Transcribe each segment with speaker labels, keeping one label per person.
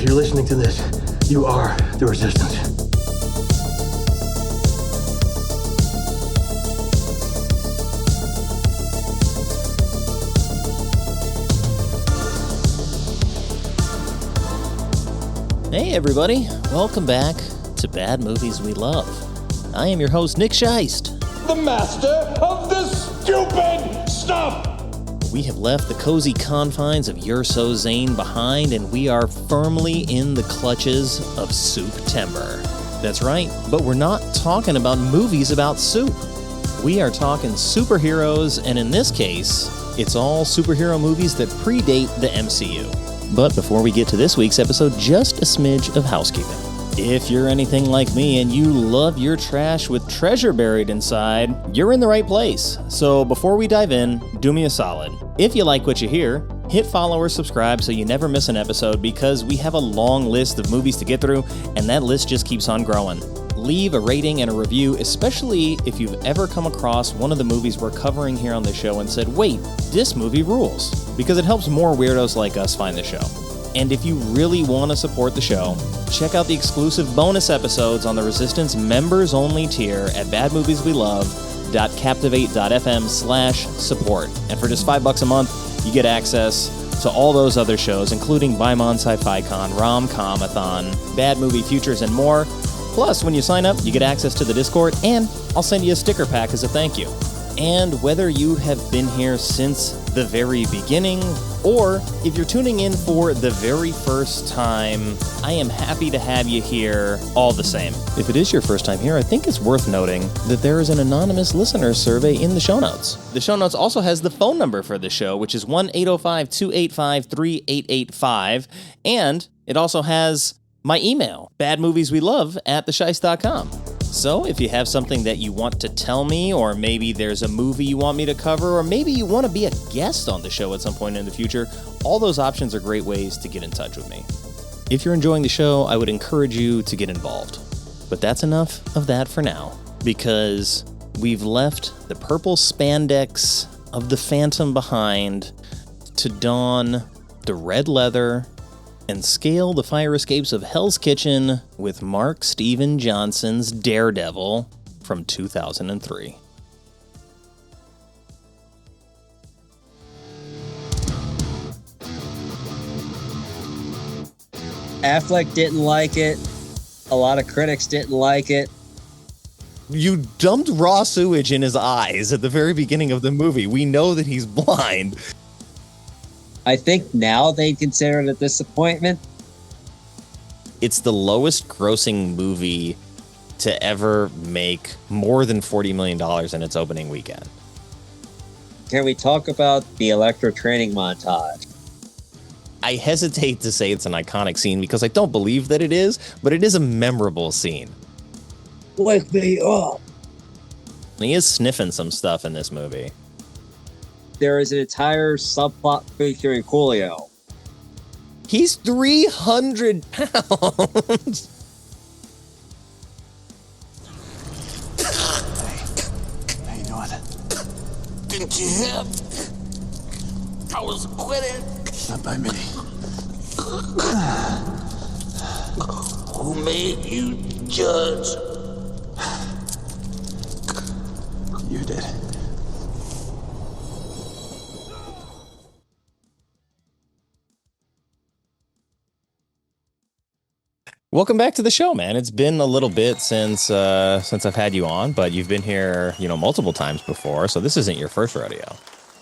Speaker 1: If you're listening to this, you are the resistance.
Speaker 2: Hey everybody, welcome back to Bad Movies We Love. I am your host, Nick Scheist.
Speaker 3: The master of this stupid stuff!
Speaker 2: We have left the cozy confines of You're So Zane behind, and we are firmly in the clutches of SupeTember. That's right, but we're not talking about movies about soup. We are talking superheroes, and in this case, it's all superhero movies that predate the MCU. But before we get to this week's episode, just a smidge of housekeeping. If you're anything like me and you love your trash with treasure buried inside, you're in the right place. So before we dive in, do me a solid. If you like what you hear, hit follow or subscribe so you never miss an episode, because we have a long list of movies to get through, and that list just keeps on growing. Leave a rating and a review, especially if you've ever come across one of the movies we're covering here on the show and said, wait, this movie rules, because it helps more weirdos like us find the show. And if you really want to support the show, check out the exclusive bonus episodes on the Resistance members-only tier at badmovieswelove.captivate.fm/support. And for just $5 a month, you get access to all those other shows, including Bimon Sci-Fi Con, Rom-Com-a-thon, Bad Movie Futures, and more. Plus, when you sign up, you get access to the Discord, and I'll send you a sticker pack as a thank you. And whether you have been here since the very beginning, or if you're tuning in for the very first time, I am happy to have you here all the same. If it is your first time here, I think it's worth noting that there is an anonymous listener survey in the show notes. The show notes also has the phone number for the show, which is 1-805-285-3885, and it also has my email, badmovieswelove@thesheist.com. So if you have something that you want to tell me, or maybe there's a movie you want me to cover, or maybe you want to be a guest on the show at some point in the future, all those options are great ways to get in touch with me. If you're enjoying the show, I would encourage you to get involved. But that's enough of that for now, because we've left the purple spandex of the Phantom behind to don the red leather and scale the fire escapes of Hell's Kitchen with Mark Steven Johnson's Daredevil from 2003.
Speaker 4: Affleck didn't like it. A lot of critics didn't like it.
Speaker 2: You dumped raw sewage in his eyes at the very beginning of the movie. We know that he's blind.
Speaker 4: I think now they'd consider it a disappointment.
Speaker 2: It's the lowest grossing movie to ever make more than $40 million in its opening weekend.
Speaker 4: Can we talk about the Electro training montage?
Speaker 2: I hesitate to say it's an iconic scene because I don't believe that it is, but it is a memorable scene.
Speaker 4: Wake me up.
Speaker 2: And he is sniffing some stuff in this movie.
Speaker 4: There is an entire subplot featuring Coolio.
Speaker 2: He's 300 pounds.
Speaker 5: Hey, how you doing? Didn't you hear? I was quitting. Not by me. Who made you judge? You did.
Speaker 2: Welcome back to the show, man. It's been a little bit since I've had you on, but you've been here, multiple times before, so this isn't your first rodeo.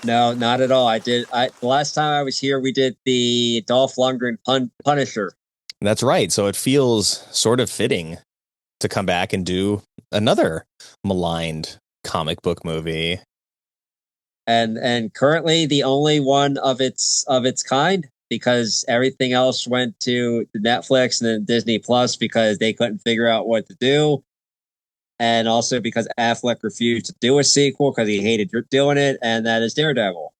Speaker 4: No, not at all. The last time I was here, we did the Dolph Lundgren Punisher.
Speaker 2: That's right. So it feels sort of fitting to come back and do another maligned comic book movie.
Speaker 4: And currently the only one of its kind, because everything else went to Netflix and then Disney Plus because they couldn't figure out what to do. And also because Affleck refused to do a sequel because he hated doing it. And that is Daredevil,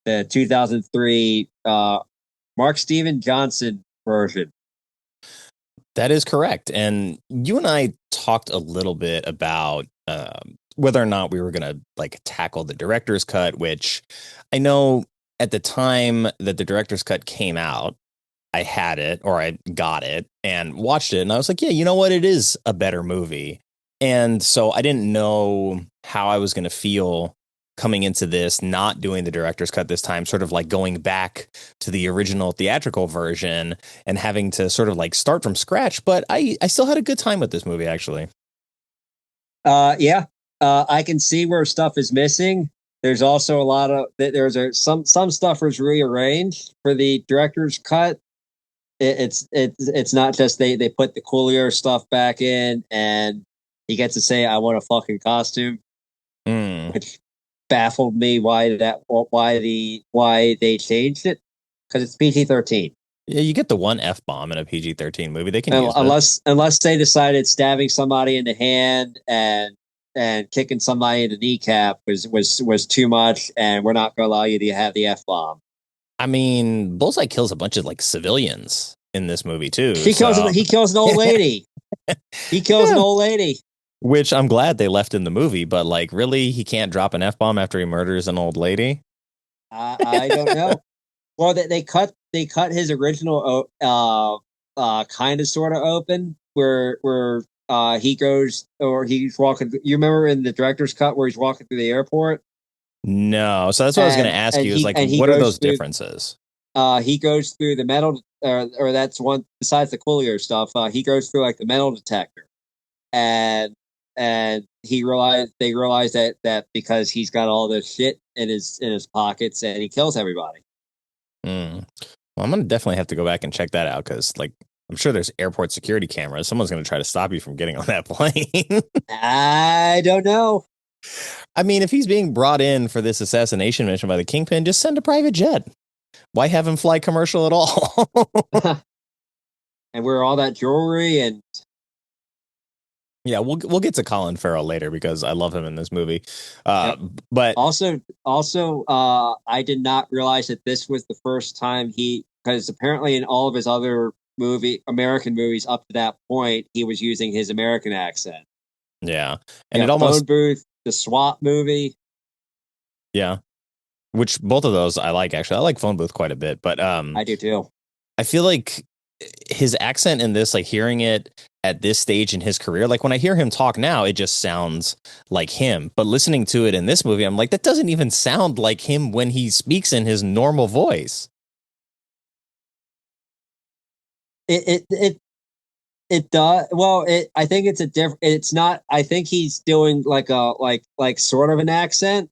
Speaker 4: the 2003 Mark Steven Johnson version.
Speaker 2: That is correct. And you and I talked a little bit about whether or not we were going to tackle the director's cut, which I know at the time that the director's cut came out, I had it or I got it and watched it, and I was like, yeah, you know what? It is a better movie. And so I didn't know how I was going to feel coming into this, not doing the director's cut this time, sort of like going back to the original theatrical version and having to sort of like start from scratch. But I still had a good time with this movie, actually.
Speaker 4: Yeah. I can see where stuff is missing. There's also a lot of some stuff was rearranged for the director's cut. It's not just they put the Coolio stuff back in and he gets to say I want a fucking costume, which baffled me why they changed it, because it's PG-13.
Speaker 2: Yeah, you get the one F-bomb in a PG-13 movie. They can use it.
Speaker 4: Unless they decided stabbing somebody in the hand and kicking somebody in the kneecap was too much, and we're not going to allow you to have the F-bomb.
Speaker 2: I mean, Bullseye kills a bunch of like civilians in this movie too.
Speaker 4: He kills an old lady. He kills an old lady.
Speaker 2: Which I'm glad they left in the movie, but like, really, he can't drop an F-bomb after he murders an old lady?
Speaker 4: I don't know. Well, they cut his original kind of sort of open where he goes, or he's walking. You remember in the director's cut where he's walking through the airport?
Speaker 2: No. So that's what I was going to ask you. Is like, what are those differences?
Speaker 4: He goes through the metal, or that's one besides the Coolio stuff. He goes through like the metal detector, and they realize that because he's got all this shit in his pockets, and he kills everybody.
Speaker 2: Well, I'm gonna definitely have to go back and check that out, because like I'm sure there's airport security cameras. Someone's gonna try to stop you from getting on that plane.
Speaker 4: I don't know.
Speaker 2: I mean, if he's being brought in for this assassination mission by the Kingpin, just send a private jet. Why have him fly commercial at all?
Speaker 4: And wear all that jewelry and.
Speaker 2: Yeah, we'll get to Colin Farrell later because I love him in this movie.
Speaker 4: Yep.
Speaker 2: But
Speaker 4: also, I did not realize that this was the first time because apparently in all of his other American movies up to that point, he was using his American accent.
Speaker 2: Yeah, and it almost
Speaker 4: Phone Booth, the SWAT movie.
Speaker 2: Yeah, which both of those I like, actually. I like Phone Booth quite a bit, but
Speaker 4: I do too.
Speaker 2: I feel like his accent in this, like hearing it at this stage in his career, like when I hear him talk now, it just sounds like him. But listening to it in this movie, I'm like, that doesn't even sound like him when he speaks in his normal voice.
Speaker 4: It does. Well, I think it's a different. It's not. I think he's doing like sort of an accent.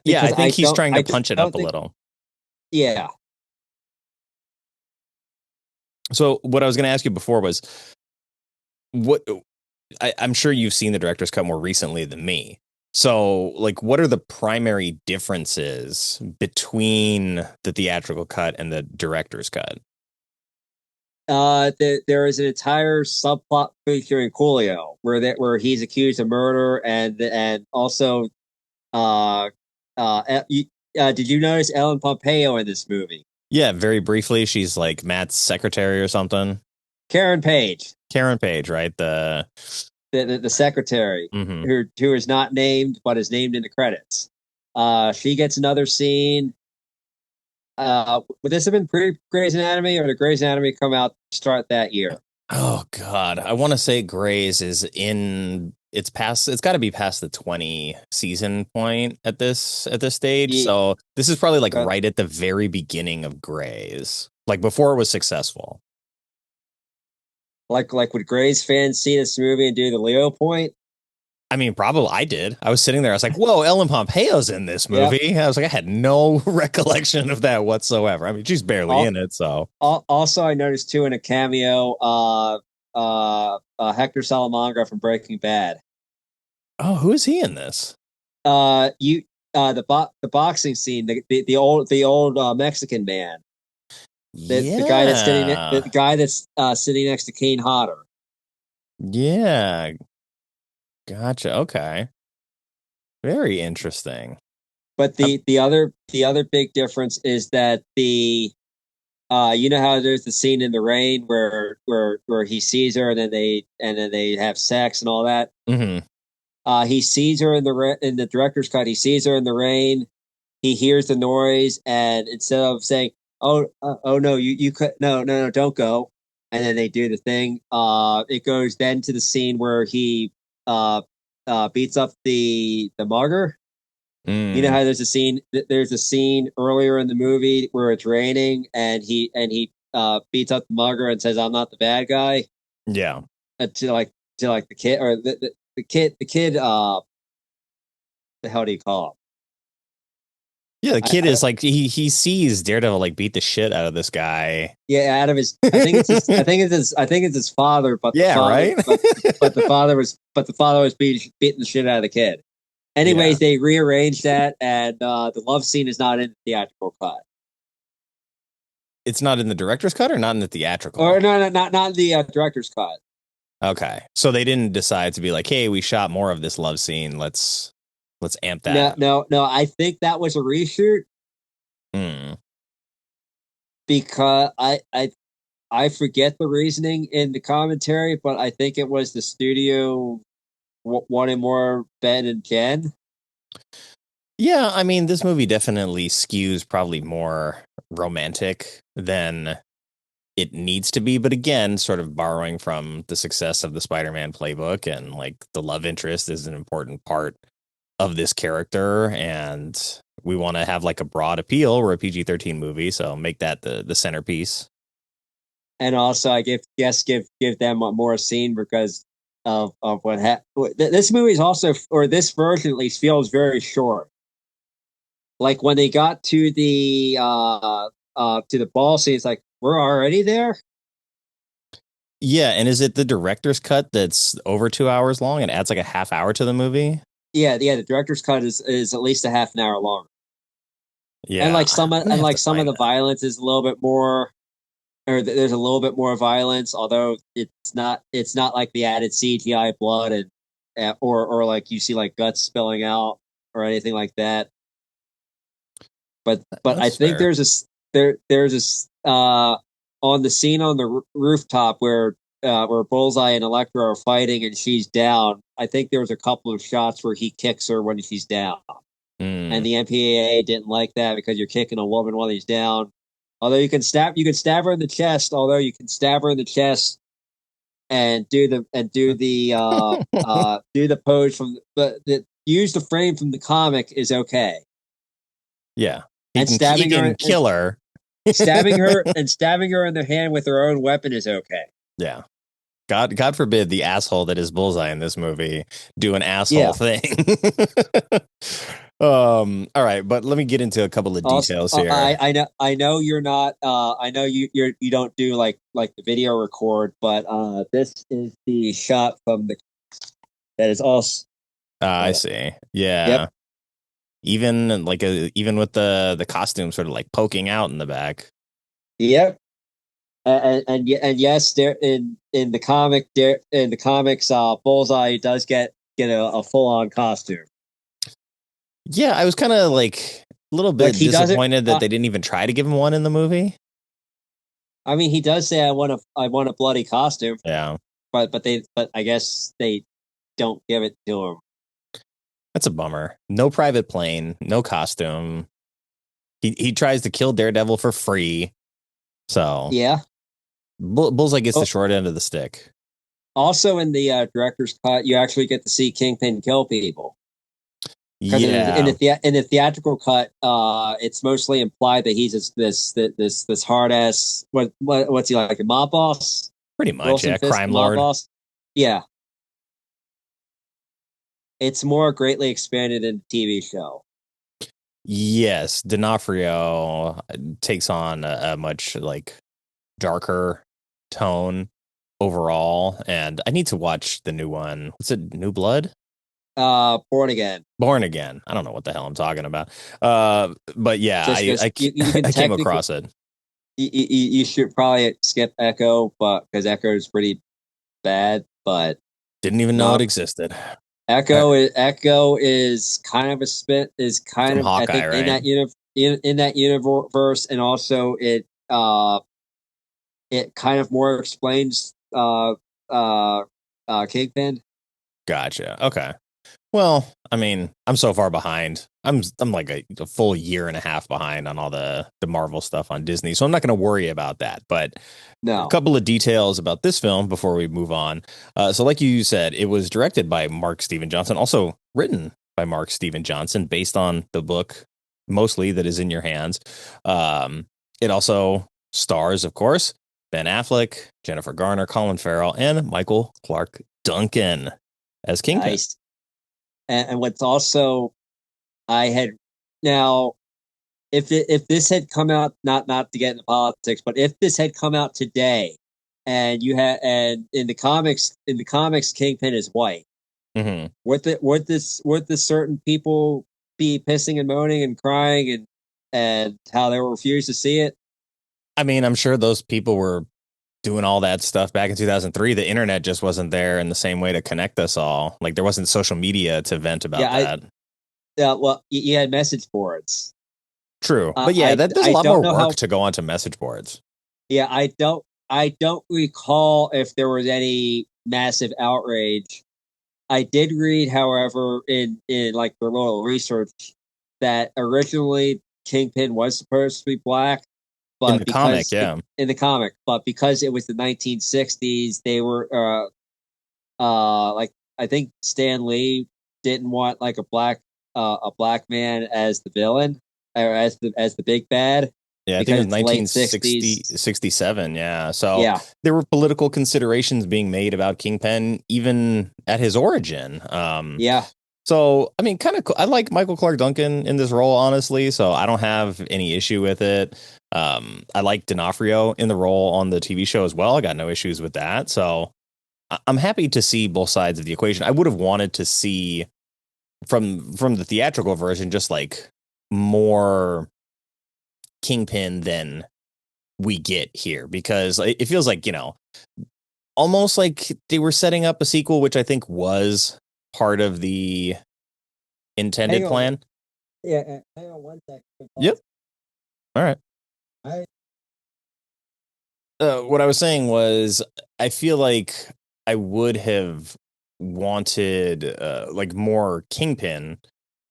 Speaker 2: Yeah, I think he's trying to punch it up a little.
Speaker 4: Yeah.
Speaker 2: So what I was going to ask you before was, I'm sure you've seen the director's cut more recently than me. So, like, what are the primary differences between the theatrical cut and the director's cut?
Speaker 4: There is an entire subplot featuring Coolio where he's accused of murder, and also, did you notice Ellen Pompeo in this movie?
Speaker 2: Yeah, very briefly, she's like Matt's secretary or something.
Speaker 4: Karen Page, right?
Speaker 2: The
Speaker 4: secretary, who is not named but is named in the credits. She gets another scene. Would this have been pre-Grey's Anatomy, or did Grey's Anatomy come out start that year?
Speaker 2: Oh God, I want to say Grey's is in. It's got to be past the 20 season point at this stage. Yeah. So this is probably like right at the very beginning of Grey's, like before it was successful.
Speaker 4: Like would Grey's fans see this movie and do the Leo point?
Speaker 2: I mean, probably I did. I was sitting there. I was like, whoa, Ellen Pompeo's in this movie. Yep. I was like, I had no recollection of that whatsoever. I mean, she's barely in it. So
Speaker 4: also, I noticed too in a cameo, Hector Salamanca from Breaking Bad.
Speaker 2: Oh, who is he in this?
Speaker 4: The boxing scene, the old Mexican man. The guy that's sitting next to Kane Hodder.
Speaker 2: Yeah. Gotcha. Okay. Very interesting.
Speaker 4: But the other big difference is that you know how there's the scene in the rain where he sees her and then they have sex and all that.
Speaker 2: Mm-hmm.
Speaker 4: He sees her in the director's cut. He sees her in the rain. He hears the noise, and instead of saying oh no, you could no, don't go. And then they do the thing. It goes then to the scene where he beats up the mugger. You know
Speaker 2: Mm,
Speaker 4: how there's a scene earlier in the movie where it's raining and he beats up the mugger and says, "I'm not the bad guy."
Speaker 2: yeah.
Speaker 4: To the kid or the kid the hell do you call him?
Speaker 2: Yeah, the kid
Speaker 4: I
Speaker 2: is
Speaker 4: don't,
Speaker 2: like he sees Daredevil like beat the shit out of this guy.
Speaker 4: yeah, out of his. I think it's his father, but the
Speaker 2: Yeah,
Speaker 4: father,
Speaker 2: right?
Speaker 4: but the father was beating the shit out of the kid.
Speaker 2: Yeah.
Speaker 4: Anyways, they rearranged that, and the love scene is not in the theatrical cut,
Speaker 2: It's not in the director's cut or not in the
Speaker 4: or
Speaker 2: theatrical.
Speaker 4: no, not in the director's cut.
Speaker 2: Okay. So they didn't decide to be like, "Hey, we shot more of this love scene. Let's amp that
Speaker 4: No,
Speaker 2: up."
Speaker 4: no, no. I think that was a reshoot
Speaker 2: Hmm.
Speaker 4: because I forget the reasoning in the commentary, but I think it was the studio wanting more Ben and Jen.
Speaker 2: Yeah, I mean, this movie definitely skews probably more romantic than it needs to be, but again, sort of borrowing from the success of the Spider-Man playbook, and like the love interest is an important part of this character, and we want to have like a broad appeal. We're a PG-13 movie, so make that the centerpiece.
Speaker 4: And also I give them more scene because of what happened. This movie is also, or this version at least, feels very short. Like when they got to the ball scene, it's like we're already there.
Speaker 2: Yeah, and is it the director's cut that's over 2 hours long and adds like a half hour to the movie?
Speaker 4: Yeah. The director's cut is at least a half an hour longer, and
Speaker 2: Yeah, I'm gonna have to
Speaker 4: some of
Speaker 2: find
Speaker 4: the
Speaker 2: that.
Speaker 4: violence is a little bit more, or there's a little bit more violence, although it's not like the added CGI blood and or like you see like guts spilling out or anything like that. But I
Speaker 2: That's
Speaker 4: think
Speaker 2: fair.
Speaker 4: there's this on the scene on the rooftop where Bullseye and Elektra are fighting and she's down. I think there was a couple of shots where he kicks her when she's down, and
Speaker 2: Mm.
Speaker 4: the MPAA didn't like that because you're kicking a woman while he's down. Although you can stab her in the chest. Although you can stab her in the chest and do the pose from the use the frame from the comic is okay.
Speaker 2: Yeah,
Speaker 4: And
Speaker 2: he can kill her.
Speaker 4: stabbing her in the hand with her own weapon is okay.
Speaker 2: Yeah. God forbid the asshole that is Bullseye in this movie do an asshole
Speaker 4: Yeah.
Speaker 2: thing. All right, but let me get into a couple of
Speaker 4: Also,
Speaker 2: details here.
Speaker 4: I know you're not. I know you don't do like the video record, but this is the shot from the that is also.
Speaker 2: I
Speaker 4: Hold on.
Speaker 2: see. Yeah.
Speaker 4: Yep.
Speaker 2: Even with the costume sort of like poking out in the back.
Speaker 4: Yep. And yes, there in the comics, Bullseye does get a full on costume.
Speaker 2: Yeah, I was kind of like a little
Speaker 4: Like
Speaker 2: bit
Speaker 4: he doesn't.
Speaker 2: disappointed that they didn't even try to give him one in the movie.
Speaker 4: I mean, he does say I want a bloody costume,
Speaker 2: Yeah.
Speaker 4: but I guess they don't give it to him.
Speaker 2: That's a bummer. No private plane, no costume. He tries to kill Daredevil for free. So
Speaker 4: Yeah.
Speaker 2: Bullseye gets the
Speaker 4: Oh,
Speaker 2: short end of the stick.
Speaker 4: also in the director's cut, you actually get to see Kingpin kill people. Because
Speaker 2: Yeah,
Speaker 4: in the theatrical cut, it's mostly implied that he's this hard ass what's he like, a mob boss?
Speaker 2: pretty much.
Speaker 4: Wilson
Speaker 2: Yeah,
Speaker 4: Fisk,
Speaker 2: crime
Speaker 4: the mob
Speaker 2: lord.
Speaker 4: boss. Yeah, it's more greatly expanded in the TV show.
Speaker 2: Yes, D'Onofrio takes on a much like darker tone overall, and I need to watch the new one. What's it? New Blood?
Speaker 4: Born Again.
Speaker 2: Born Again. I don't know what the hell I'm talking about. But yeah,
Speaker 4: Just because you can
Speaker 2: I came
Speaker 4: technically
Speaker 2: across it.
Speaker 4: you should probably skip Echo, but because Echo is pretty bad, but
Speaker 2: Didn't even know it
Speaker 4: not
Speaker 2: existed.
Speaker 4: Echo is kind of a spit is kind
Speaker 2: From
Speaker 4: of, I
Speaker 2: Hawkeye,
Speaker 4: think,
Speaker 2: right?
Speaker 4: in that universe, and also it kind of more explains Kingpin.
Speaker 2: Gotcha. Okay. Well, I mean, I'm so far behind. I'm like a full year and a half behind on all the Marvel stuff on Disney, so I'm not going to worry about that. But a
Speaker 4: No.
Speaker 2: couple of details about this film before we move on. So, like you said, it was directed by Mark Steven Johnson, also written by Mark Steven Johnson, based on the book mostly that is in your hands. It also stars, of course, Ben Affleck, Jennifer Garner, Colin Farrell, and Michael Clarke Duncan as Kingpin.
Speaker 4: Nice. And what's also, I had now, if this had come out, not to get into politics, but if this had come out today, and you had, and in the comics, Kingpin is white.
Speaker 2: Mm-hmm.
Speaker 4: Would the certain people be pissing and moaning and crying and how they were refused to see it?
Speaker 2: I mean, I'm sure those people were doing all that stuff back in 2003. The internet just wasn't there in the same way to connect us all. Like there wasn't social media to vent about that.
Speaker 4: Yeah, well, you had message boards.
Speaker 2: True, but yeah, there's a lot more work to go onto message boards.
Speaker 4: Yeah, I don't recall if there was any massive outrage. I did read, however, in like the little research, that originally Kingpin was supposed to be black, but
Speaker 2: in the comic,
Speaker 4: in the comic, but because it was the 1960s, they were like I think Stan Lee didn't want like a black man as the villain or as the big bad.
Speaker 2: Yeah, I think it was 1967. Yeah. So
Speaker 4: yeah,
Speaker 2: there were political considerations being made about Kingpin even at his origin.
Speaker 4: Yeah.
Speaker 2: So, I mean, kind of cool. I like Michael Clarke Duncan in this role, honestly. So I don't have any issue with it. I like D'Onofrio in the role on the TV show as well. I got no issues with that. So I'm happy to see both sides of the equation. I would have wanted to see from the theatrical version just like more Kingpin than we get here, because it feels like, you know, almost like they were setting up a sequel, which I think was part of the intended plan.
Speaker 4: Yeah, hang on one second.
Speaker 2: Yep. All right. What I was saying was, I feel like I would have wanted like more Kingpin,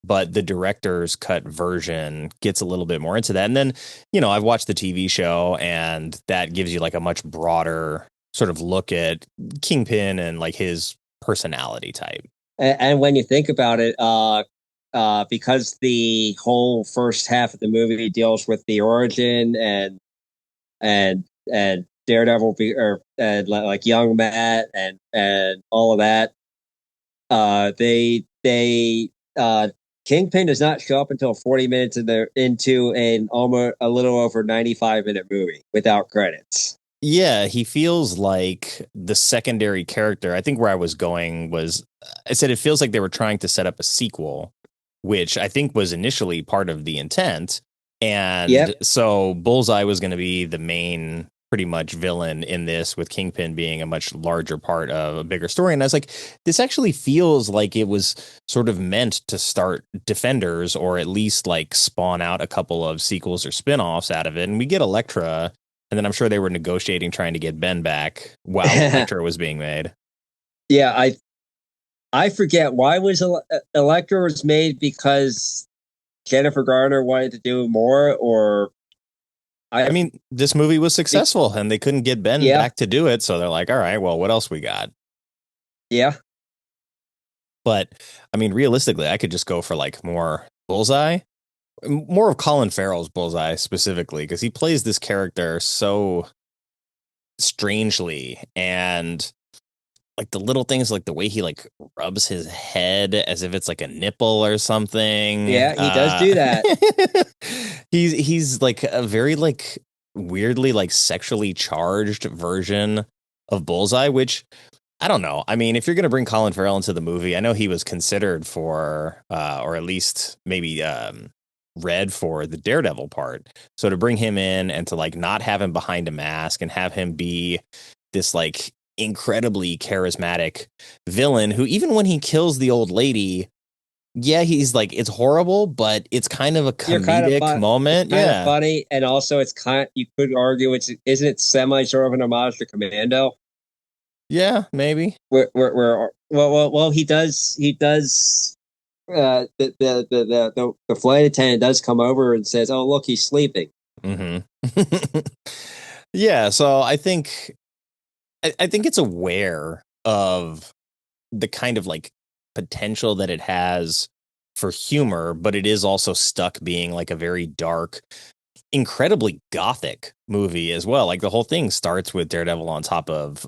Speaker 2: but the director's cut version gets a little bit more into that. And then, you know, I've watched the TV show, and that gives you like a much broader sort of look at Kingpin and like his personality type.
Speaker 4: And when you think about it, because the whole first half of the movie deals with the origin and Daredevil and like young Matt and all of that, Kingpin does not show up until 40 minutes into an almost a little over 95-minute movie without credits.
Speaker 2: Yeah, he feels like the secondary character. I think where I was going was, I said it feels like they were trying to set up a sequel, which I think was initially part of the intent. And so Bullseye was going to be the main pretty much villain in this, with Kingpin being a much larger part of a bigger story. And I was like, this actually feels like it was sort of meant to start Defenders, or at least like spawn out a couple of sequels or spinoffs out of it. And we get Elektra. And then I'm sure they were negotiating, trying to get Ben back while Elektra was being made.
Speaker 4: Yeah, I forget, why was Elektra was made because Jennifer Garner wanted to do more, or
Speaker 2: I mean, this movie was successful and they couldn't get Ben back to do it, so they're like, all right, well, what else we got?
Speaker 4: Yeah.
Speaker 2: But I mean, realistically, I could just go for like more Bullseye. More of Colin Farrell's Bullseye specifically, because he plays this character so strangely, and like the little things, like the way he like rubs his head as if it's like a nipple or something.
Speaker 4: Yeah, he does do that.
Speaker 2: He's like a very like weirdly like sexually charged version of Bullseye, which I don't know. I mean, if you're going to bring Colin Farrell into the movie, I know he was considered for or at least maybe read for the Daredevil part. So to bring him in and to like not have him behind a mask and have him be this like incredibly charismatic villain who, even when he kills the old lady, yeah, he's like, it's horrible, but it's kind of a comedic moment.
Speaker 4: It's kind of funny, and also it's you could argue isn't it semi sort of an homage to Commando?
Speaker 2: Yeah, maybe.
Speaker 4: Well, he does the flight attendant does come over and says, "Oh, look, he's sleeping."
Speaker 2: Hmm. Yeah, so I think it's aware of the kind of like potential that it has for humor, but it is also stuck being like a very dark, incredibly gothic movie as well. Like the whole thing starts with Daredevil on top of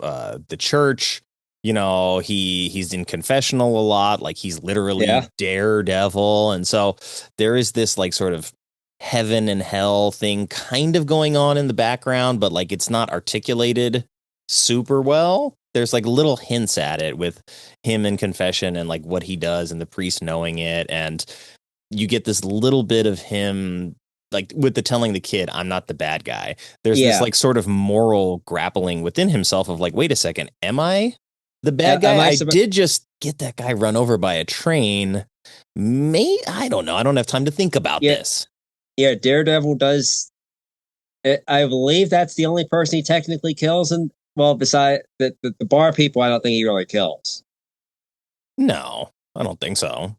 Speaker 2: the church. You know, he's in confessional a lot, like he's literally
Speaker 4: Yeah.
Speaker 2: Daredevil. And so there is this like sort of heaven and hell thing kind of going on in the background, but like it's not articulated super well. There's like little hints at it with him in confession and like what he does and the priest knowing it. And you get this little bit of him like with the telling the kid, I'm not the bad guy. There's this
Speaker 4: Yeah.
Speaker 2: like sort of moral grappling within himself of like, wait a second, am I the bad guy?
Speaker 4: Am I
Speaker 2: I did just get that guy run over by a train. I don't know. I don't have time to think about
Speaker 4: Yeah.
Speaker 2: this.
Speaker 4: Yeah, Daredevil does. I believe that's the only person he technically kills, and well, beside the bar people, I don't think he really kills.
Speaker 2: No, I don't think so.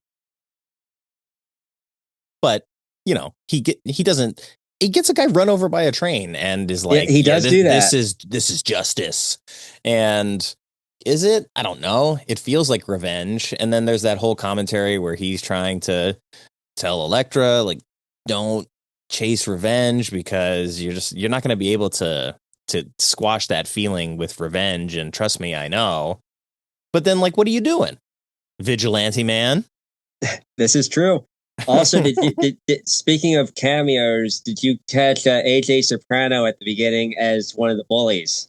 Speaker 2: But you know, he doesn't. He gets a guy run over by a train and is like,
Speaker 4: he does do that.
Speaker 2: This is justice. And is it? I don't know. It feels like revenge. And then there's that whole commentary where he's trying to tell Elektra, like, don't chase revenge because you're not going to be able to squash that feeling with revenge. And trust me, I know. But then, like, what are you doing, vigilante man?
Speaker 4: This is true. Also, speaking of cameos, did you catch AJ Soprano at the beginning as one of the bullies?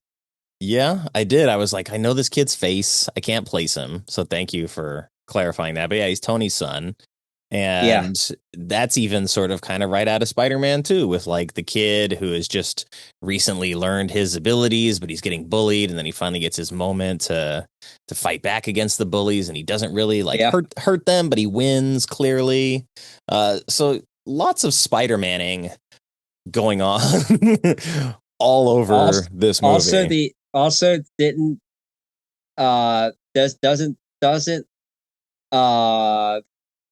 Speaker 2: Yeah, I did. I was like, I know this kid's face. I can't place him. So thank you for clarifying that. But yeah, he's Tony's son. And that's even sort of kind of right out of Spider-Man 2 with like the kid who has just recently learned his abilities, but he's getting bullied. And then he finally gets his moment to fight back against the bullies. And he doesn't really like hurt them, but he wins clearly. So lots of Spider-Maning going on all over this movie.
Speaker 4: Also didn't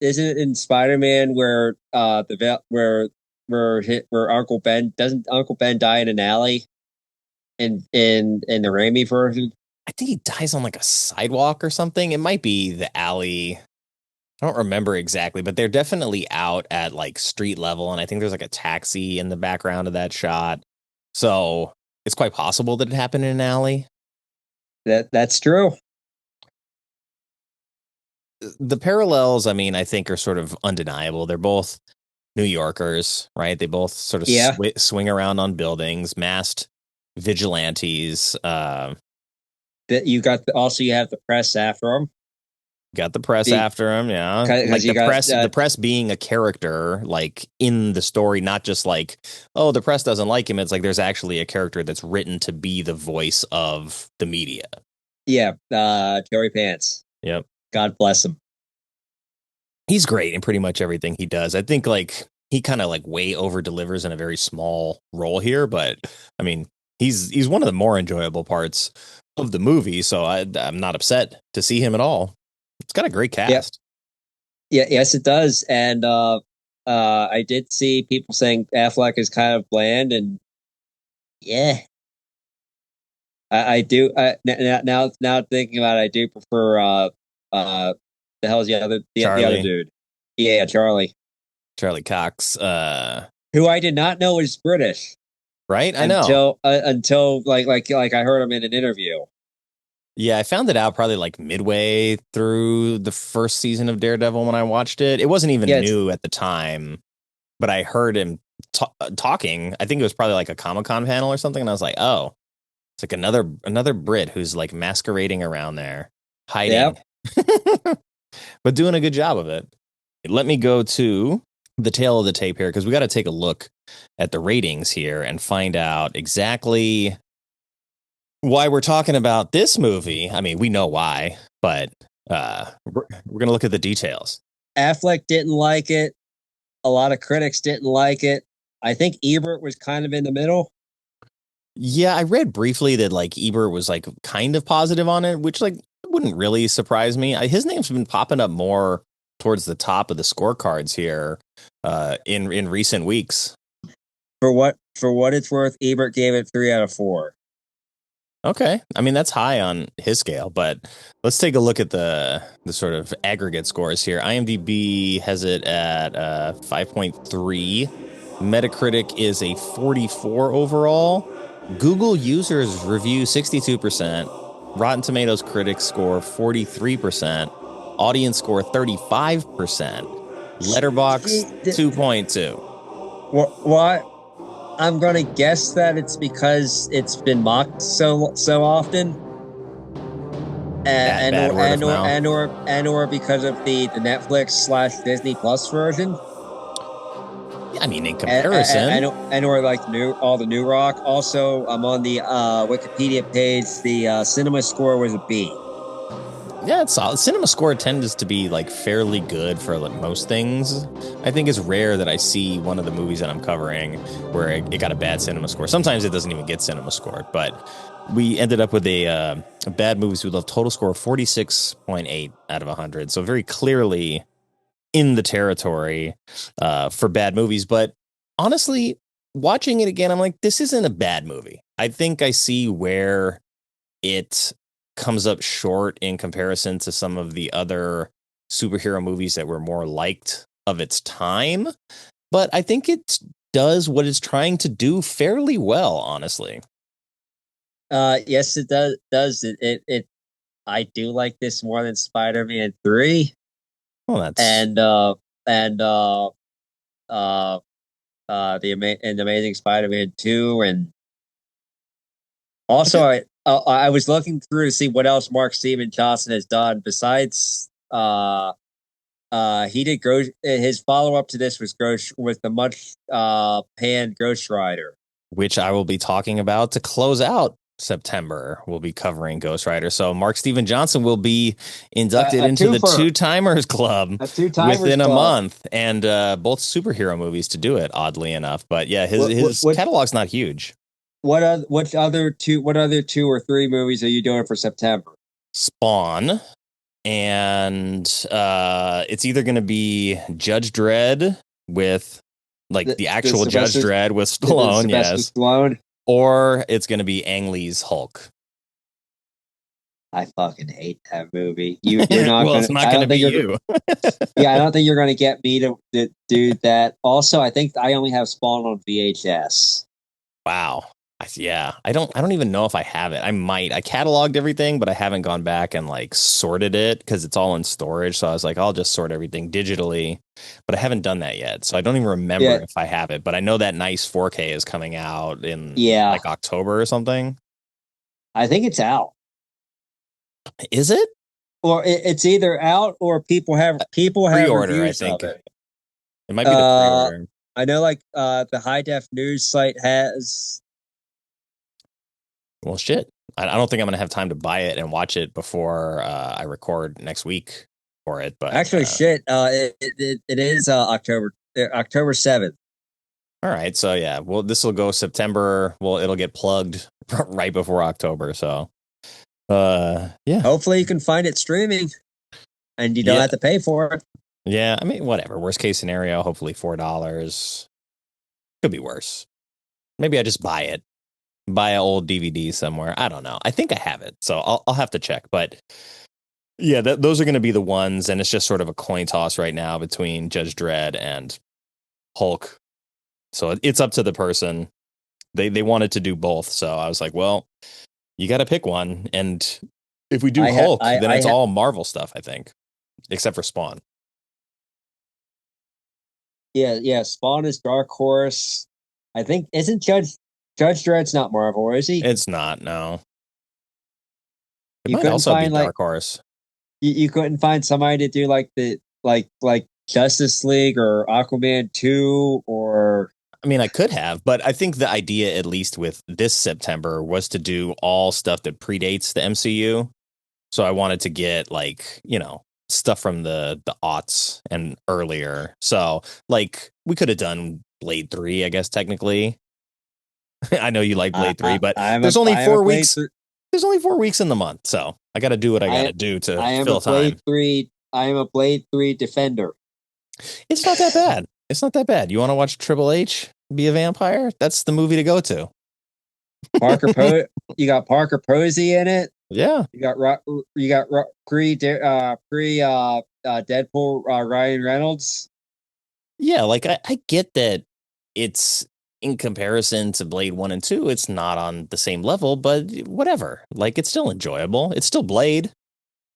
Speaker 4: isn't it in Spider-Man where where Uncle Ben doesn't Uncle Ben die in an alley in the Raimi version?
Speaker 2: I think he dies on like a sidewalk or something. It might be the alley. I don't remember exactly, but they're definitely out at like street level, and I think there's like a taxi in the background of that shot. So it's quite possible that it happened in an alley.
Speaker 4: That's true.
Speaker 2: The parallels, I mean, I think are sort of undeniable. They're both New Yorkers, right? They both sort of swing around on buildings, masked vigilantes.
Speaker 4: That you got. You have the press after them.
Speaker 2: Got the press after him, yeah. Like the press being a character, like in the story, not just like, oh, the press doesn't like him. It's like there's actually a character that's written to be the voice of the media.
Speaker 4: Yeah, Joey Pants.
Speaker 2: Yep.
Speaker 4: God bless him.
Speaker 2: He's great in pretty much everything he does. I think like he kind of like way over delivers in a very small role here, but I mean, he's one of the more enjoyable parts of the movie. So I'm not upset to see him at all. It's got a great cast.
Speaker 4: Yes, it does. And I did see people saying Affleck is kind of bland, and yeah, I do. Now thinking about it, I do prefer the hell's the other dude? Yeah, Charlie
Speaker 2: Cox,
Speaker 4: who I did not know was British.
Speaker 2: Right, I know
Speaker 4: until like I heard him in an interview.
Speaker 2: Yeah, I found it out probably like midway through the first season of Daredevil when I watched it. It wasn't even new at the time, but I heard him talking. I think it was probably like a Comic-Con panel or something, and I was like, oh, it's like another Brit who's like masquerading around there, hiding, but doing a good job of it. Let me go to the tail of the tape here because we got to take a look at the ratings here and find out exactly why we're talking about this movie. I mean, we know why, but we're going to look at the details.
Speaker 4: Affleck didn't like it. A lot of critics didn't like it. I think Everett was kind of in the middle.
Speaker 2: Yeah, I read briefly that like Everett was like kind of positive on it, which like wouldn't really surprise me. His name's been popping up more towards the top of the scorecards here in recent weeks.
Speaker 4: For what it's worth, Ebert gave it 3 out of 4.
Speaker 2: Okay. I mean, that's high on his scale, but let's take a look at the sort of aggregate scores here. IMDb has it at 5.3. Metacritic is a 44 overall. Google users review 62%. Rotten Tomatoes critics score 43%. Audience score 35%. Letterboxd 2.2.
Speaker 4: What? I'm gonna guess that it's because it's been mocked so often, or because of the Netflix / Disney Plus version.
Speaker 2: I mean, in comparison,
Speaker 4: or like all the new rock. Also, I'm on the Wikipedia page. The cinema score was a B.
Speaker 2: Yeah, it's solid. Cinema score tends to be like fairly good for like most things. I think it's rare that I see one of the movies that I'm covering where it got a bad cinema score. Sometimes it doesn't even get cinema scored, but we ended up with a bad movies we love total score of 46.8 out of 100. So very clearly in the territory for bad movies. But honestly, watching it again, I'm like, this isn't a bad movie. I think I see where it comes up short in comparison to some of the other superhero movies that were more liked of its time. But I think it does what it's trying to do fairly well, honestly.
Speaker 4: Yes, it does. It I do like this more than Spider-Man 3.
Speaker 2: Well, that's
Speaker 4: the Amazing Spider-Man 2, and also I was looking through to see what else Mark Steven Johnson has done besides he did his follow-up to this was the much panned Ghost Rider,
Speaker 2: which I will be talking about to close out September. We'll be covering Ghost Rider. So Mark Steven Johnson will be inducted into the Two Timers Club within a month, and both superhero movies to do it, oddly enough. But yeah, his catalog's not huge.
Speaker 4: What other 2 or 3 movies are you doing for September?
Speaker 2: Spawn, and it's either going to be Judge Dredd with the actual Judge Dredd with Stallone, yes,
Speaker 4: Stallone,
Speaker 2: or it's going to be Ang Lee's Hulk.
Speaker 4: I fucking hate that movie. You're not.
Speaker 2: Well, it's not going to be you.
Speaker 4: Yeah, I don't think you're going to get me to do that. Also, I think I only have Spawn on VHS.
Speaker 2: Wow. Yeah, I don't even know if I have it. I might. I cataloged everything, but I haven't gone back and sorted it because it's all in storage. So I was like, I'll just sort everything digitally, but I haven't done that yet. So I don't even remember if I have it. But I know that nice 4K is coming out in October or something.
Speaker 4: I think it's out.
Speaker 2: Is it?
Speaker 4: Or it's either out or people have
Speaker 2: pre-order. I think it might be the pre-order.
Speaker 4: I know, the High Def News site has.
Speaker 2: Well, shit. I don't think I'm going to have time to buy it and watch it before I record next week for it. But
Speaker 4: actually, it is October 7th.
Speaker 2: All right. So, yeah. Well, this will go September. Well, it'll get plugged right before October. So, yeah.
Speaker 4: Hopefully you can find it streaming and you don't have to pay for it.
Speaker 2: Yeah. I mean, whatever. Worst case scenario, hopefully $4. Could be worse. Maybe I just buy it. Buy an old DVD somewhere. I don't know. I think I have it, so I'll have to check. But yeah, those are going to be the ones, and it's just sort of a coin toss right now between Judge Dredd and Hulk. So it's up to the person. They wanted to do both, so I was like, well, you got to pick one. And if we do Hulk, then it's all Marvel stuff, I think, except for Spawn.
Speaker 4: Yeah. Spawn is Dark Horse. I think isn't Judge Dredd's not Marvel, is he?
Speaker 2: It's not, no. It might also be Dark Horse.
Speaker 4: You couldn't find somebody to do like Justice League or Aquaman 2 or.
Speaker 2: I mean, I could have, but I think the idea, at least with this September, was to do all stuff that predates the MCU. So I wanted to get stuff from the aughts and earlier. So we could have done Blade 3, I guess, technically. I know you like Blade 3, but there's only 4 weeks. There's only 4 weeks in the month, so I got to do what I got to do to fill time.
Speaker 4: Blade 3 I am a Blade 3 defender.
Speaker 2: It's not that bad. It's not that bad. You want to watch Triple H be a vampire? That's the movie to go to.
Speaker 4: You got Parker Posey in it.
Speaker 2: Yeah.
Speaker 4: You got Deadpool Ryan Reynolds.
Speaker 2: Yeah, like I get that it's in comparison to Blade 1 and 2, it's not on the same level, but whatever. Like it's still enjoyable. It's still Blade.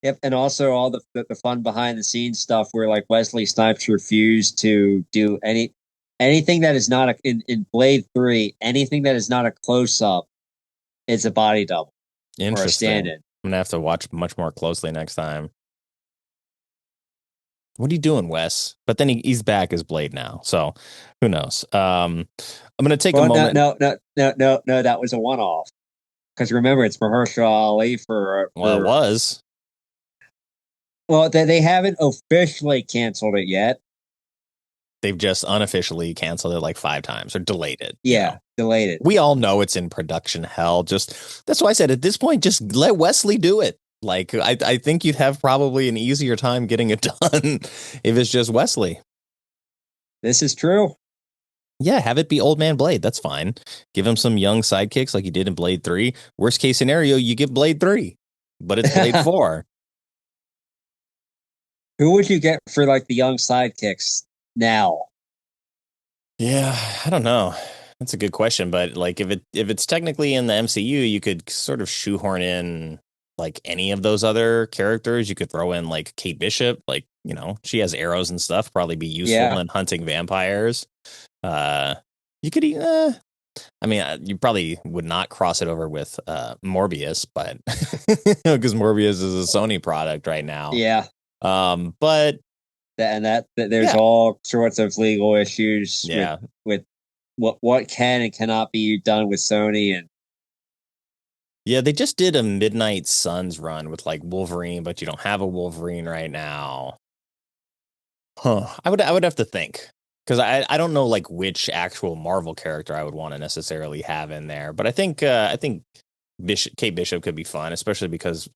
Speaker 4: Yep, and also all the fun behind the scenes stuff where like Wesley Snipes refused to do anything that is not in Blade 3, anything that is not a close up is a body double or a stand-in.
Speaker 2: I'm gonna have to watch much more closely next time. What are you doing, Wes? But then he's back as Blade now, so who knows? I'm gonna take a moment.
Speaker 4: No, that was a one-off. Because remember, it's Mahershala Ali for.
Speaker 2: Well, it was.
Speaker 4: Well, they haven't officially canceled it yet.
Speaker 2: They've just unofficially canceled it like 5 times or delayed it.
Speaker 4: Yeah, delayed it.
Speaker 2: We all know it's in production hell. Just that's why I said at this point, just let Wesley do it. Like I think you'd have probably an easier time getting it done if it's just Wesley.
Speaker 4: This is true.
Speaker 2: Yeah, have it be Old Man Blade. That's fine. Give him some young sidekicks like you did in Blade 3. Worst case scenario, you give Blade 3, but it's Blade 4.
Speaker 4: Who would you get for like the young sidekicks now?
Speaker 2: Yeah, I don't know. That's a good question, but like if it's technically in the MCU, you could sort of shoehorn in like any of those other characters. You could throw in like Kate Bishop, like, you know, she has arrows and stuff, probably be useful in hunting vampires. You could I mean, you probably would not cross it over with Morbius, but because Morbius is a Sony product right now.
Speaker 4: Yeah.
Speaker 2: But
Speaker 4: there's all sorts of legal issues
Speaker 2: yeah.
Speaker 4: with what can and cannot be done with Sony. And
Speaker 2: yeah, they just did a Midnight Suns run with like Wolverine, but you don't have a Wolverine right now. Huh. I would have to think, because I don't know like which actual Marvel character I would want to necessarily have in there, but I think Kate Bishop could be fun, especially because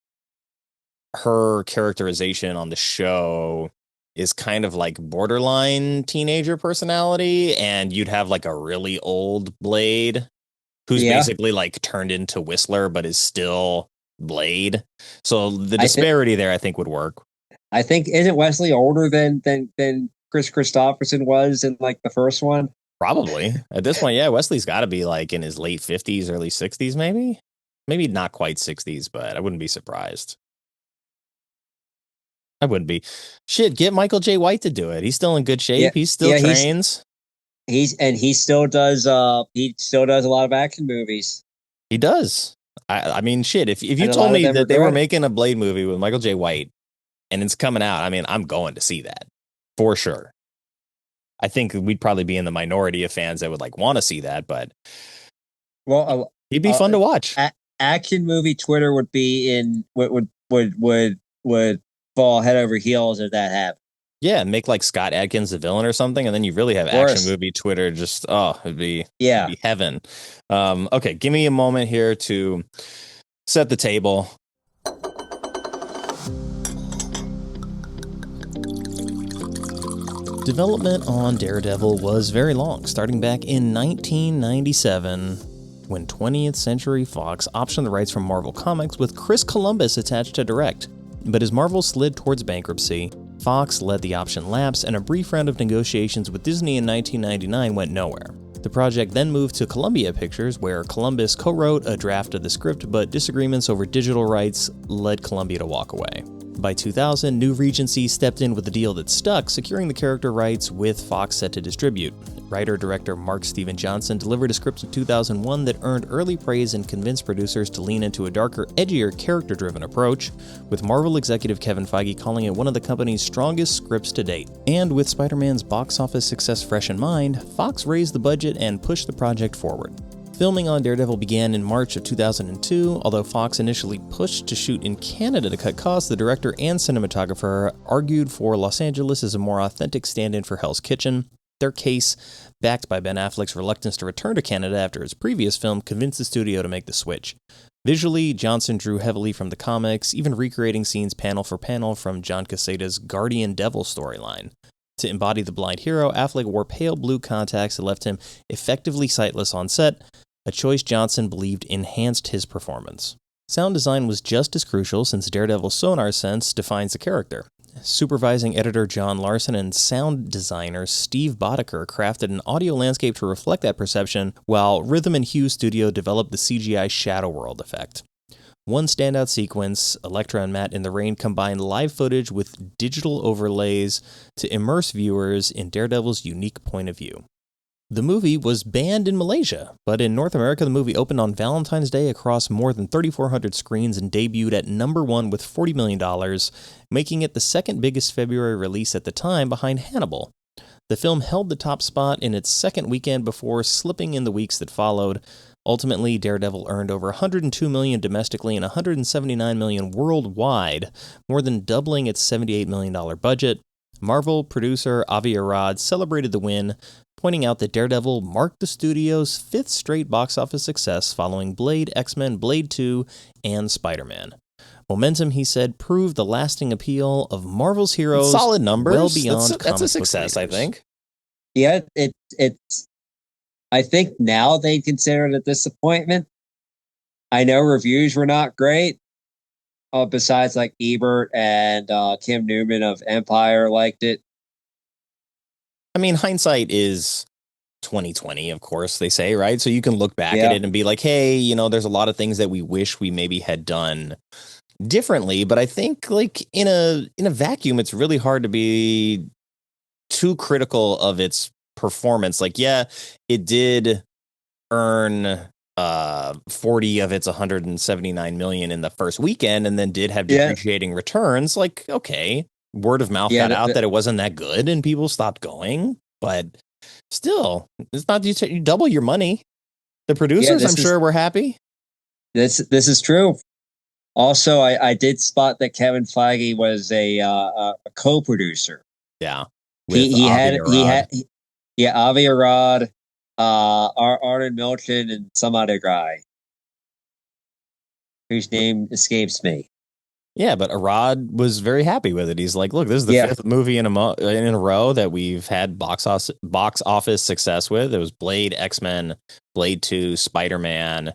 Speaker 2: her characterization on the show is kind of like borderline teenager personality, and you'd have like a really old Blade who's basically like turned into Whistler but is still Blade. So the disparity there I think would work.
Speaker 4: I think, isn't Wesley older than Chris Christopherson was in like the first one?
Speaker 2: Probably. At this point, yeah, Wesley's got to be like in his late 50s, early 60s maybe. Maybe not quite 60s, but I wouldn't be surprised. I wouldn't be. Shit, get Michael J. White to do it. He's still in good shape.
Speaker 4: Yeah,
Speaker 2: he still trains.
Speaker 4: He still does a lot of action movies.
Speaker 2: He does. I mean, shit, if you told me that they were making a Blade movie with Michael J. White and it's coming out, I mean, I'm going to see that for sure. I think we'd probably be in the minority of fans that would like want to see that, but
Speaker 4: well,
Speaker 2: he'd be fun to watch.
Speaker 4: Action movie Twitter would be would fall head over heels if that happened.
Speaker 2: Yeah, make like Scott Adkins the villain or something, and then you really have action movie Twitter. Just it'd be heaven. Okay, give me a moment here to set the table. Development on Daredevil was very long, starting back in 1997, when 20th Century Fox optioned the rights from Marvel Comics with Chris Columbus attached to direct. But as Marvel slid towards bankruptcy, Fox let the option lapse, and a brief round of negotiations with Disney in 1999 went nowhere. The project then moved to Columbia Pictures, where Columbus co-wrote a draft of the script, but disagreements over digital rights led Columbia to walk away. By 2000, New Regency stepped in with a deal that stuck, securing the character rights with Fox set to distribute. Writer-director Mark Steven Johnson delivered a script in 2001 that earned early praise and convinced producers to lean into a darker, edgier, character-driven approach, with Marvel executive Kevin Feige calling it one of the company's strongest scripts to date. And with Spider-Man's box office success fresh in mind, Fox raised the budget and pushed the project forward. Filming on Daredevil began in March of 2002, although Fox initially pushed to shoot in Canada to cut costs. The director and cinematographer argued for Los Angeles as a more authentic stand-in for Hell's Kitchen. Their case, backed by Ben Affleck's reluctance to return to Canada after his previous film, convinced the studio to make the switch. Visually, Johnson drew heavily from the comics, even recreating scenes panel for panel from John Caseda's Guardian Devil storyline. To embody the blind hero, Affleck wore pale blue contacts that left him effectively sightless on set, a choice Johnson believed enhanced his performance. Sound design was just as crucial since Daredevil's sonar sense defines the character. Supervising editor John Larson and sound designer Steve Boddicker crafted an audio landscape to reflect that perception, while Rhythm and Hue Studio developed the CGI Shadow World effect. One standout sequence, Elektra and Matt in the rain, combined live footage with digital overlays to immerse viewers in Daredevil's unique point of view. The movie was banned in Malaysia, but in North America the movie opened on Valentine's Day across more than 3,400 screens and debuted at number 1 with $40 million, making it the second biggest February release at the time behind Hannibal. The film held the top spot in its second weekend before slipping in the weeks that followed. Ultimately, Daredevil earned over $102 million domestically and $179 million worldwide, more than doubling its $78 million budget. Marvel producer Avi Arad celebrated the win, pointing out that Daredevil marked the studio's 5th straight box office success following Blade, X-Men, Blade 2, and Spider-Man. Momentum, he said, proved the lasting appeal of Marvel's heroes.
Speaker 6: Solid numbers.
Speaker 2: Well beyond
Speaker 6: That's a
Speaker 2: comic
Speaker 6: success,
Speaker 2: book
Speaker 6: I
Speaker 2: readers.
Speaker 6: think.
Speaker 4: Yeah, it's. I think now they consider it a disappointment. I know reviews were not great. Besides, like Ebert and Kim Newman of Empire liked it.
Speaker 6: I mean, hindsight is 2020, of course, they say, right? So you can look back
Speaker 4: Yeah.
Speaker 6: at it and be like, hey, there's a lot of things that we wish we maybe had done differently. But I think, like, in a vacuum, it's really hard to be too critical of its performance. Like, yeah, it did earn 40 of its 179 million in the first weekend, and then did have depreciating returns. Like, okay, word of mouth got out that it wasn't that good and people stopped going, but still, it's not, you double your money. The producers, I'm sure, were happy.
Speaker 4: This is true. Also, I did spot that Kevin Feige was a co-producer.
Speaker 6: Yeah,
Speaker 4: He had Avi Arad, Arden Milton, and some other guy whose name escapes me.
Speaker 6: Yeah, but Arad was very happy with it. He's like, look, this is the 5th movie in a row that we've had box office success with. It was Blade, X-Men, Blade 2, Spider-Man,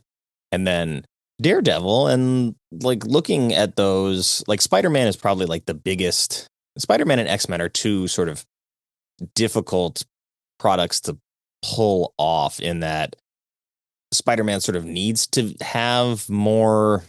Speaker 6: and then Daredevil. And like, looking at those, like, Spider-Man is probably like the biggest. Spider-Man and X-Men are two sort of difficult products to pull off, in that Spider-Man sort of needs to have more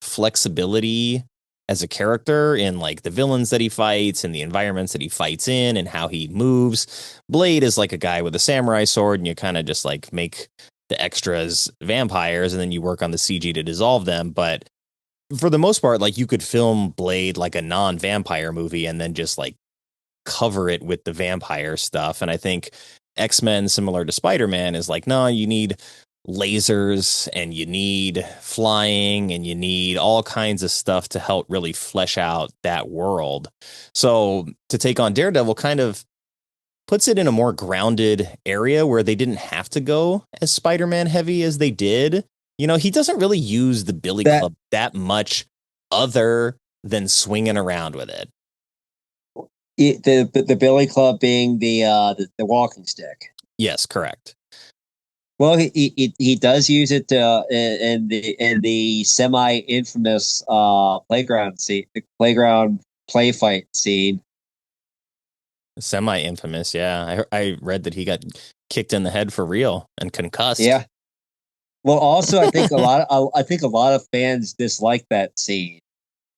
Speaker 6: flexibility as a character in, like, the villains that he fights and the environments that he fights in and how he moves. Blade is like a guy with a samurai sword, and you kind of just like make the extras vampires and then you work on the CG to dissolve them. But for the most part, like, you could film Blade like a non-vampire movie and then just like cover it with the vampire stuff. And I think X-Men, similar to Spider-Man, is like, no, you need lasers and you need flying and you need all kinds of stuff to help really flesh out that world. So to take on Daredevil kind of puts it in a more grounded area where they didn't have to go as Spider-Man heavy as they did. He doesn't really use the Billy Club that much, other than swinging around with it.
Speaker 4: The Billy Club being the walking stick.
Speaker 6: Yes, correct.
Speaker 4: Well, he does use it in the semi-infamous playground play fight scene.
Speaker 6: Semi-infamous, yeah. I read that he got kicked in the head for real and concussed.
Speaker 4: Yeah. Well, also, I think a lot of fans dislike that scene.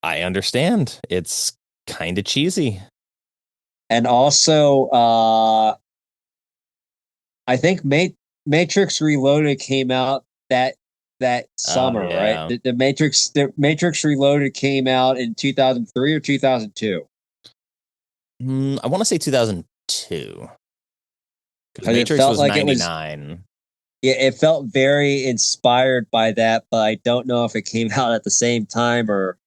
Speaker 6: I understand. It's kind of cheesy.
Speaker 4: And also, I think Matrix Reloaded came out that summer,
Speaker 6: yeah.
Speaker 4: right? The Matrix Reloaded came out in 2003 or 2002.
Speaker 6: I want to say 2002. Because
Speaker 4: It
Speaker 6: Matrix
Speaker 4: felt
Speaker 6: was
Speaker 4: like
Speaker 6: 99.
Speaker 4: it felt very inspired by that, but I don't know if it came out at the same time or.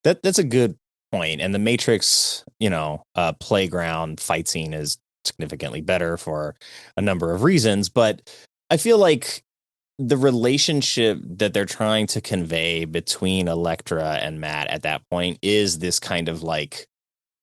Speaker 6: That's a good point. And the Matrix, playground fight scene is significantly better for a number of reasons. But I feel like the relationship that they're trying to convey between Elektra and Matt at that point is this kind of like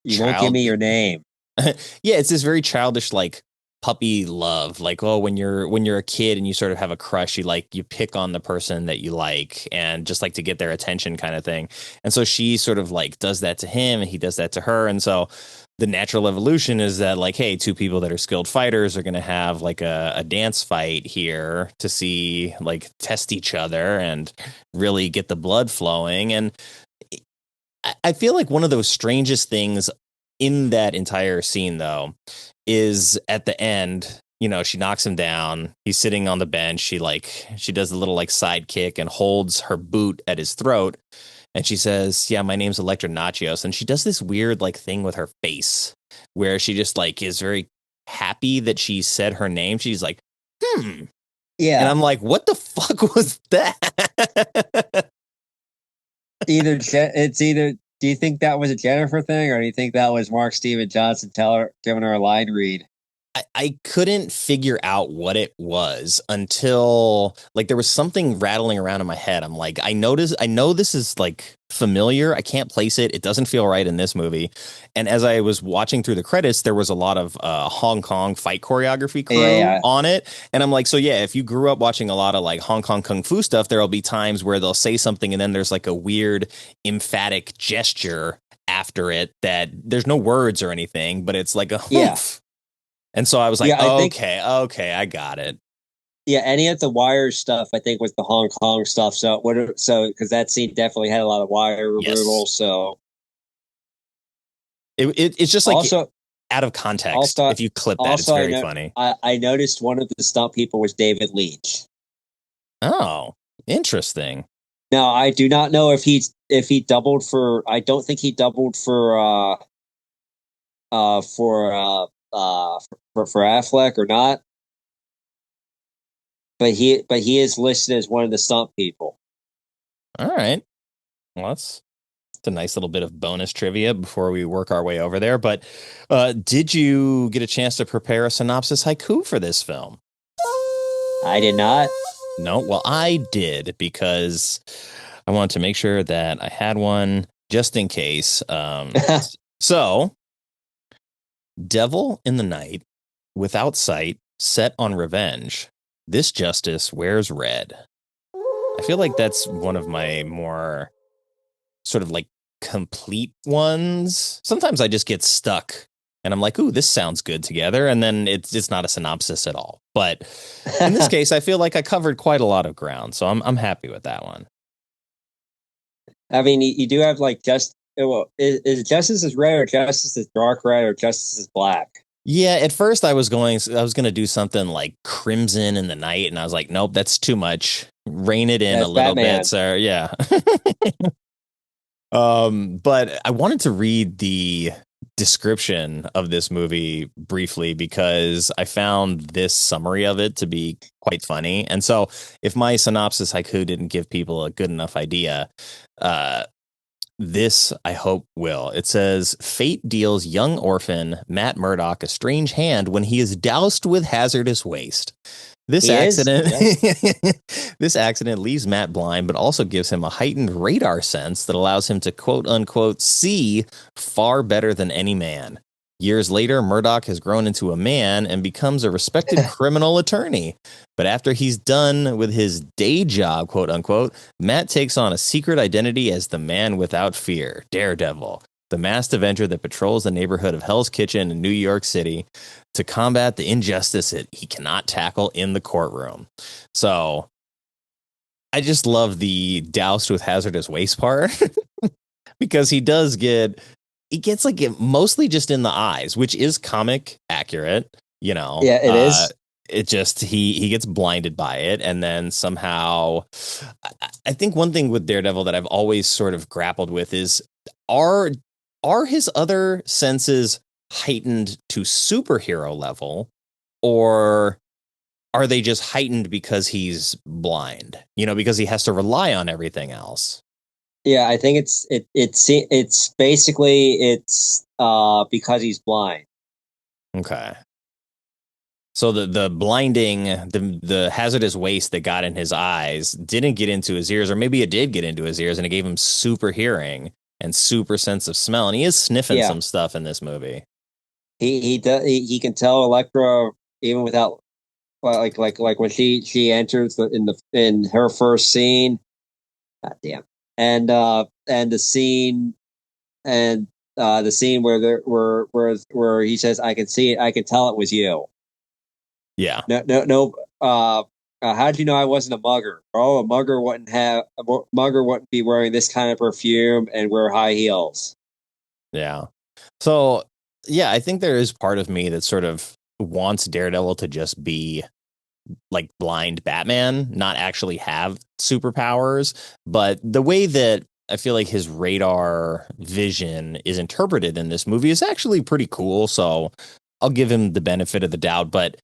Speaker 4: you won't give me your name.
Speaker 6: Yeah, it's this very childish like puppy love, like, oh, when you're a kid and you sort of have a crush, you pick on the person that you like and just like to get their attention kind of thing. And so she sort of like does that to him and he does that to her. And so the natural evolution is that like, hey, two people that are skilled fighters are going to have like a dance fight here to see, like, test each other and really get the blood flowing. And I feel like one of those strangest things in that entire scene, though, is at the end, she knocks him down. He's sitting on the bench. She does a little like side kick and holds her boot at his throat. And she says, yeah, my name's Elektra Nachios. And she does this weird like thing with her face where she just like is very happy that she said her name. She's like,
Speaker 4: Yeah.
Speaker 6: And I'm like, what the fuck was that?
Speaker 4: Do you think that was a Jennifer thing, or do you think that was Mark Steven Johnson giving her a line read?
Speaker 6: I couldn't figure out what it was until like there was something rattling around in my head. I'm like, I know this is like familiar. I can't place it. It doesn't feel right in this movie. And as I was watching through the credits, there was a lot of Hong Kong fight choreography crew on it. And I'm like, so yeah, if you grew up watching a lot of like Hong Kong Kung Fu stuff, there'll be times where they'll say something and then there's like a weird emphatic gesture after it that there's no words or anything, but it's like a hoof. And so I was like, okay, I got it.
Speaker 4: Yeah, any of the wire stuff, I think, was the Hong Kong stuff. So because that scene definitely had a lot of wire removal.
Speaker 6: Yes.
Speaker 4: So
Speaker 6: it's just like
Speaker 4: also
Speaker 6: out of context. If you clip that, it's very funny.
Speaker 4: I noticed one of the stunt people was David Leach.
Speaker 6: Oh, interesting.
Speaker 4: Now I do not know if he doubled for. I don't think he doubled for Affleck or not, but he is listed as one of the stunt people.
Speaker 6: All right, well, it's a nice little bit of bonus trivia before we work our way over there. But did you get a chance to prepare a synopsis haiku for this film?
Speaker 4: I did not.
Speaker 6: No, well, I did because I wanted to make sure that I had one just in case. So, devil in the night, without sight, set on revenge. This justice wears red. I feel like that's one of my more sort of like complete ones. Sometimes I just get stuck and I'm like, ooh, this sounds good together. And then it's not a synopsis at all. But in this case, I feel like I covered quite a lot of ground. So I'm happy with that one.
Speaker 4: I mean, you do have like is justice is red or justice is dark red or justice is black?
Speaker 6: Yeah, at first I was going to do something like crimson in the night, and I was like, nope, that's too much. Rein it in a little bit, sir. Yeah. But I wanted to read the description of this movie briefly because I found this summary of it to be quite funny. And so if my synopsis haiku didn't give people a good enough idea, this, I hope, will. It says, fate deals young orphan Matt Murdock a strange hand when he is doused with hazardous waste. This accident leaves Matt blind, but also gives him a heightened radar sense that allows him to quote unquote see far better than any man. Years later, Murdock has grown into a man and becomes a respected criminal attorney. But after he's done with his day job, quote unquote, Matt takes on a secret identity as the man without fear, Daredevil, the masked avenger that patrols the neighborhood of Hell's Kitchen in New York City to combat the injustice that he cannot tackle in the courtroom. So I just love the doused with hazardous waste part because he gets like it mostly just in the eyes, which is comic accurate, you know.
Speaker 4: Yeah, it is.
Speaker 6: It just he gets blinded by it, and then somehow I think one thing with Daredevil that I've always sort of grappled with is are his other senses heightened to superhero level, or are they just heightened because he's blind? You know, because he has to rely on everything else.
Speaker 4: Yeah, I think it's basically because he's blind.
Speaker 6: Okay. So the blinding, the hazardous waste that got in his eyes didn't get into his ears, or maybe it did get into his ears, and it gave him super hearing and super sense of smell. And he is sniffing
Speaker 4: Yeah.
Speaker 6: some stuff in this movie.
Speaker 4: He can tell Elektra even without like when she enters in her first scene. God damn. And the scene where where he says, "I can see it, I can tell it was you."
Speaker 6: Yeah.
Speaker 4: No. How did you know I wasn't a mugger? Oh, a mugger wouldn't be wearing this kind of perfume and wear high heels.
Speaker 6: Yeah. So, yeah, I think there is part of me that sort of wants Daredevil to just be like blind Batman, not actually have superpowers. But the way that I feel like his radar vision is interpreted in this movie is actually pretty cool. So I'll give him the benefit of the doubt. But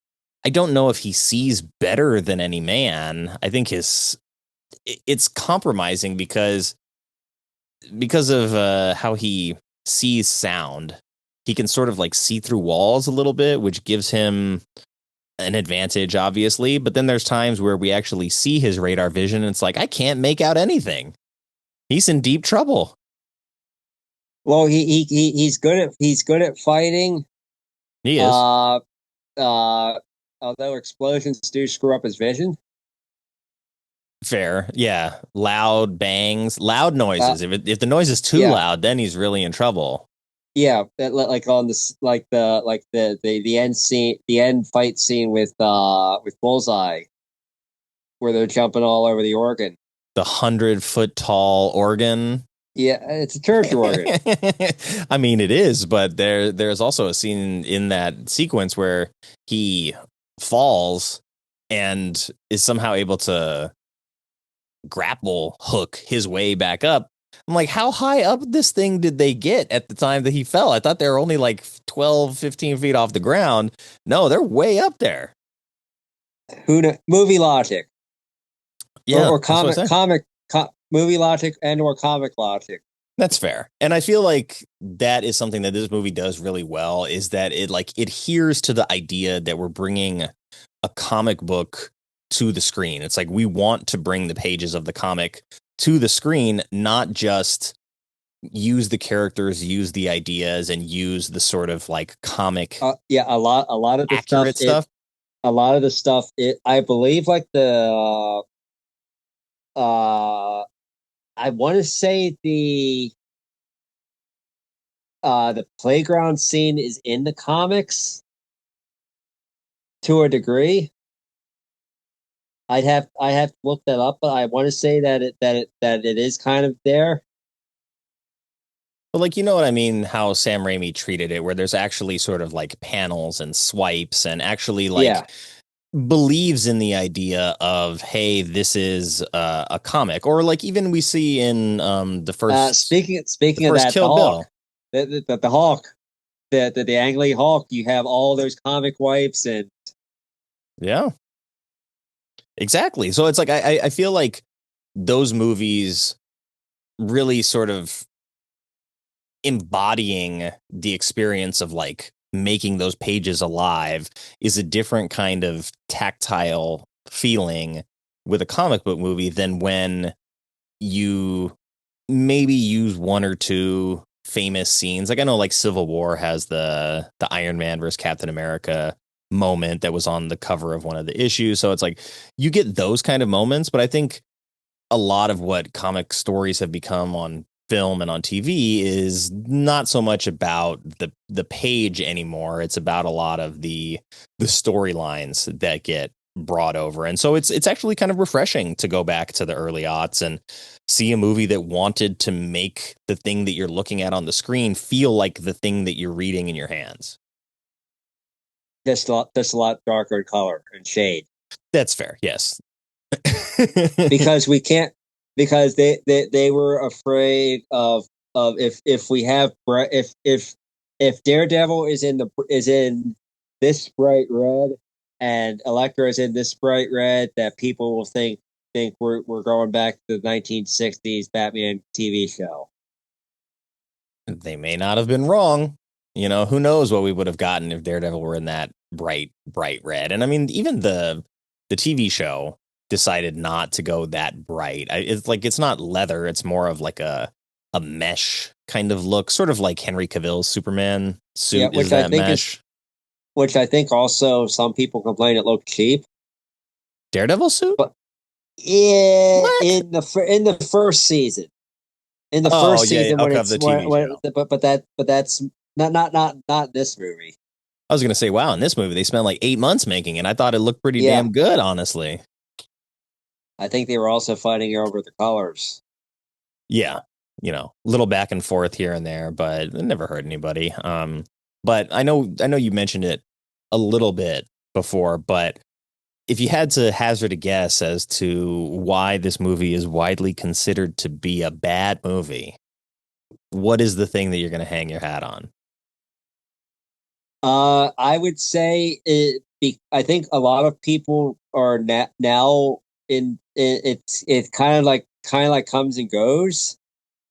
Speaker 6: I don't know if he sees better than any man. I think it's compromising because of how he sees sound. He can sort of like see through walls a little bit, which gives him an advantage, obviously. But then there's times where we actually see his radar vision, and it's like I can't make out anything. He's in deep trouble.
Speaker 4: Well, he's good at fighting.
Speaker 6: He is.
Speaker 4: Although explosions do screw up his vision.
Speaker 6: Fair. Yeah. Loud bangs, loud noises. If the noise is too loud, then he's really in trouble.
Speaker 4: Yeah, like on this, the end scene, the end fight scene with Bullseye, where they're jumping all over the organ.
Speaker 6: The 100-foot tall organ.
Speaker 4: Yeah, it's a church organ.
Speaker 6: I mean, it is, but there's also a scene in that sequence where he falls and is somehow able to grapple hook his way back up. I'm like, how high up this thing did they get at the time that he fell? I thought they were only like 12, 15 feet off the ground. No, they're way up there.
Speaker 4: Movie logic.
Speaker 6: Yeah.
Speaker 4: Or movie logic and or comic logic.
Speaker 6: That's fair. And I feel like that is something that this movie does really well, is that it adheres to the idea that we're bringing a comic book to the screen. It's like we want to bring the pages of the comic to the screen, not just use the characters, use the ideas, and use the sort of like comic.
Speaker 4: A lot of the
Speaker 6: accurate stuff.
Speaker 4: A lot of the stuff. I believe like the. I want to say the playground scene is in the comics to a degree. I'd have to look that up, but I want to say that it is kind of there.
Speaker 6: But like, you know what I mean? How Sam Raimi treated it, where there's actually sort of like panels and swipes, and actually like believes in the idea of, hey, this is a comic, or like even we see in the first. Speaking
Speaker 4: of that,
Speaker 6: Kill Bill,
Speaker 4: the Hawk, the Ang Lee Hawk, you have all those comic wipes and.
Speaker 6: Yeah. Exactly. So it's like I feel like those movies really sort of embodying the experience of like making those pages alive is a different kind of tactile feeling with a comic book movie than when you maybe use one or two famous scenes. Like I know like Civil War has the Iron Man versus Captain America moment that was on the cover of one of the issues. So it's like you get those kind of moments, but I think a lot of what comic stories have become on film and on TV is not so much about the page anymore. It's about a lot of the storylines that get brought over. And so it's actually kind of refreshing to go back to the early aughts and see a movie that wanted to make the thing that you're looking at on the screen feel like the thing that you're reading in your hands.
Speaker 4: Just a lot darker in color and shade.
Speaker 6: That's fair. Yes.
Speaker 4: Because they were afraid of if we have if Daredevil is in this bright red and Elektra is in this bright red, that people will think think we're going back to the 1960s Batman TV show.
Speaker 6: They may not have been wrong. You know, who knows what we would have gotten if Daredevil were in that bright red. And I mean, even the TV show decided not to go that bright. It's like, it's not leather. It's more of like a mesh kind of look, sort of like Henry Cavill's Superman suit is that mesh.
Speaker 4: Which I think also some people complain it looked cheap.
Speaker 6: Daredevil suit?
Speaker 4: But yeah, in the first season. In the first season when it's
Speaker 6: the TV show.
Speaker 4: But that's not this movie.
Speaker 6: I was gonna say, wow, in this movie they spent like 8 months making it. I thought it looked pretty damn good, honestly.
Speaker 4: I think they were also fighting over the colors.
Speaker 6: Yeah, you know, a little back and forth here and there, but it never hurt anybody. But I know you mentioned it a little bit before, but if you had to hazard a guess as to why this movie is widely considered to be a bad movie, what is the thing that you're going to hang your hat on?
Speaker 4: I would say I think a lot of people are now in it kind of like comes and goes.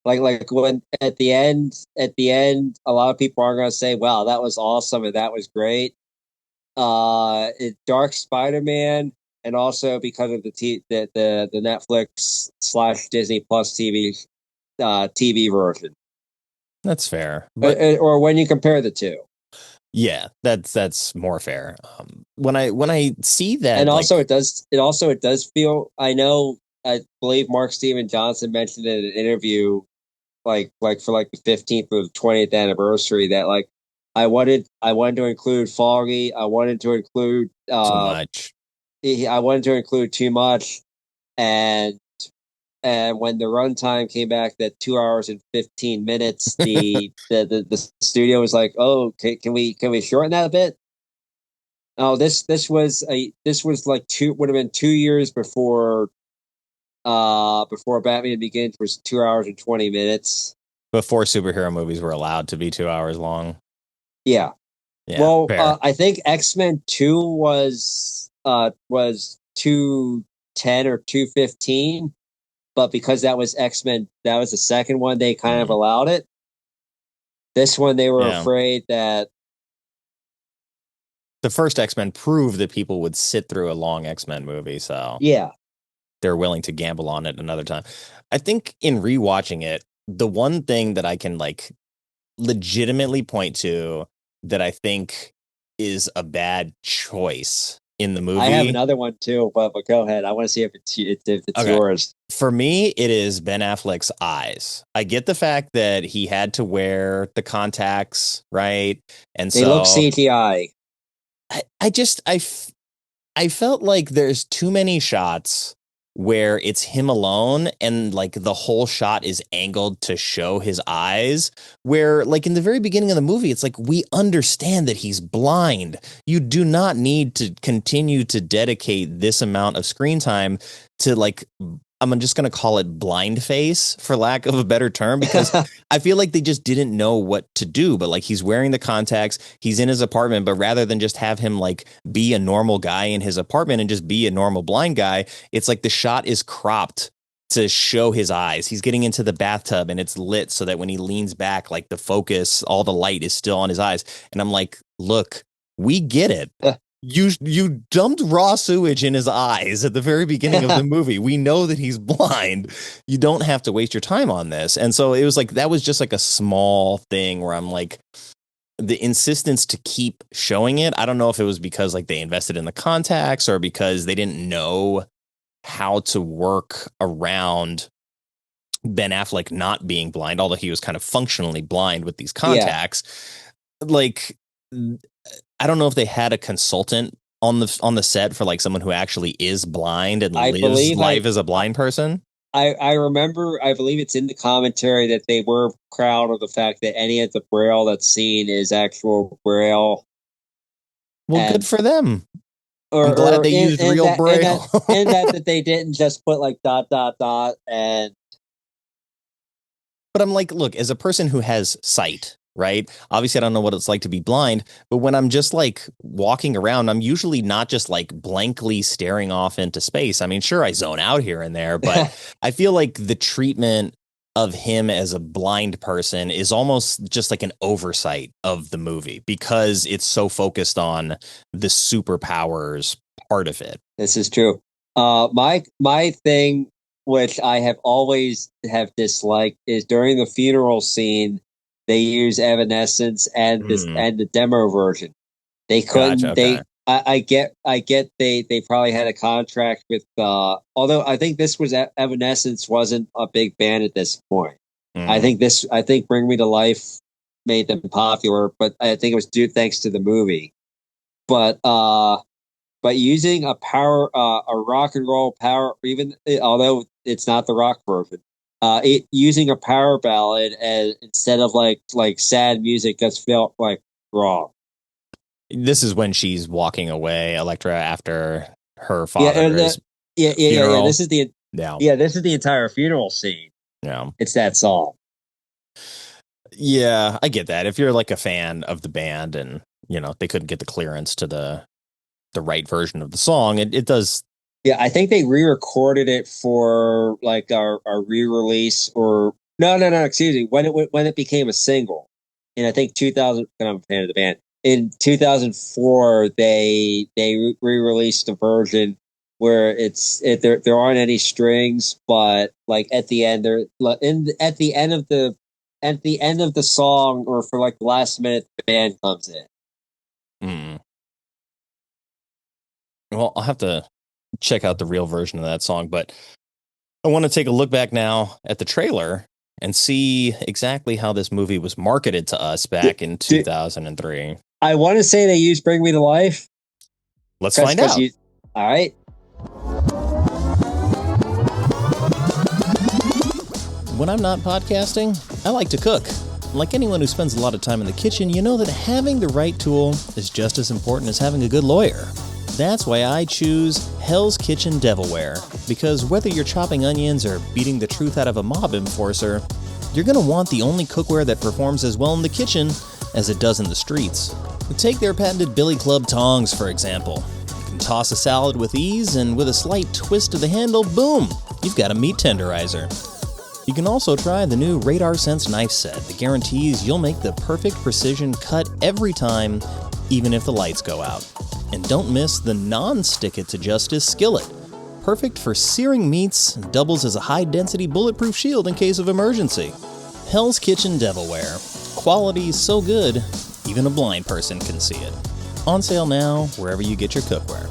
Speaker 4: Like when at the end, a lot of people are going to say, "Wow, that was awesome and that was great." Dark Spider-Man, and also because of the Netflix / Disney Plus TV version.
Speaker 6: That's fair,
Speaker 4: or when you compare the two.
Speaker 6: Yeah, that's more fair. When I see that,
Speaker 4: and also it does feel. I believe Mark Steven Johnson mentioned in an interview, like for like the 15th or the 20th anniversary, that like I wanted to include Foggy. I wanted to include
Speaker 6: too much.
Speaker 4: I wanted to include too much, and when the runtime came back at 2 hours and 15 minutes, the studio was like, "Oh, can we shorten that a bit?" Oh, this was like would have been 2 years before Batman Begins was 2 hours and 20 minutes.
Speaker 6: Before superhero movies were allowed to be 2 hours long.
Speaker 4: Yeah. Well, I think X-Men 2 was 2:10 or 2:15, but because that was X-Men, that was the second one, they kind of allowed it. This one, they were afraid that
Speaker 6: the first X-Men proved that people would sit through a long X-Men movie, so
Speaker 4: yeah,
Speaker 6: they're willing to gamble on it another time. I think in rewatching it, the one thing that I can like legitimately point to that I think is a bad choice in the movie.
Speaker 4: I have another one too, but go ahead. I want to see if it's yours.
Speaker 6: For me, it is Ben Affleck's eyes. I get the fact that he had to wear the contacts, right? And
Speaker 4: they look CGI.
Speaker 6: I felt like there's too many shots where it's him alone and like the whole shot is angled to show his eyes, where like in the very beginning of the movie, it's like, we understand that he's blind. You do not need to continue to dedicate this amount of screen time to like, I'm just going to call it blind face for lack of a better term, because I feel like they just didn't know what to do. But like, he's wearing the contacts, he's in his apartment, but rather than just have him like be a normal guy in his apartment and just be a normal blind guy, it's like the shot is cropped to show his eyes. He's getting into the bathtub and it's lit so that when he leans back, like the focus, all the light is still on his eyes. And I'm like, look, we get it. You dumped raw sewage in his eyes at the very beginning of the movie. We know that he's blind. You don't have to waste your time on this. And so it was like, that was just like a small thing where I'm like, the insistence to keep showing it. I don't know if it was because like they invested in the contacts or because they didn't know how to work around Ben Affleck not being blind, although he was kind of functionally blind with these contacts. Yeah. Like, I don't know if they had a consultant on the set for like someone who actually is blind and lives life as a blind person.
Speaker 4: I remember, I believe it's in the commentary that they were proud of the fact that any of the Braille that's seen is actual Braille.
Speaker 6: Well, good for them. I'm glad they used real Braille.
Speaker 4: And that they didn't just put like ... and.
Speaker 6: But I'm like, look, as a person who has sight, right? Obviously, I don't know what it's like to be blind, but when I'm just like walking around, I'm usually not just like blankly staring off into space. I mean, sure, I zone out here and there, but I feel like the treatment of him as a blind person is almost just like an oversight of the movie because it's so focused on the superpowers part of it.
Speaker 4: This is true. My thing, which I have always have disliked, is during the funeral scene, they use Evanescence and the demo version. They couldn't.
Speaker 6: Gotcha, okay.
Speaker 4: I get. They probably had a contract with. Although I think this was Evanescence wasn't a big band at this point. I think Bring Me to Life made them popular, but I think it was due thanks to the movie. But using a rock and roll power, even although it's not the rock version, using a power ballad instead of like sad music just felt like wrong.
Speaker 6: This is when she's walking away, Elektra, after her father's
Speaker 4: yeah.
Speaker 6: funeral.
Speaker 4: This is the entire funeral scene.
Speaker 6: Yeah,
Speaker 4: it's that song.
Speaker 6: Yeah, I get that. If you're like a fan of the band and they couldn't get the clearance to the right version of the song, it does.
Speaker 4: Yeah, I think they re-recorded it for like our re-release or no, excuse me, when it became a single. And I think 2000. And I'm a fan of the band. In 2004, they re-released a version where there aren't any strings, but like at the end at the end of the song or for like the last minute, the band comes in.
Speaker 6: Well, I'll have to check out the real version of that song, but I want to take a look back now at the trailer and see exactly how this movie was marketed to us back in 2003.
Speaker 4: I want to say they used Bring Me to Life.
Speaker 6: Let's find out.
Speaker 4: All right.
Speaker 2: When I'm not podcasting, I like to cook. Like anyone who spends a lot of time in the kitchen, you know that having the right tool is just as important as having a good lawyer. That's why I choose Hell's Kitchen Devilware, because whether you're chopping onions or beating the truth out of a mob enforcer, you're going to want the only cookware that performs as well in the kitchen as it does in the streets. Take their patented Billy Club tongs, for example. You can toss a salad with ease, and with a slight twist of the handle, boom, you've got a meat tenderizer. You can also try the new Radar Sense knife set that guarantees you'll make the perfect precision cut every time, even if the lights go out. And don't miss the non-stick it to justice skillet. Perfect for searing meats and doubles as a high-density bulletproof shield in case of emergency. Hell's Kitchen Devilware. Quality so good, even a blind person can see it. On sale now, wherever you get your cookware.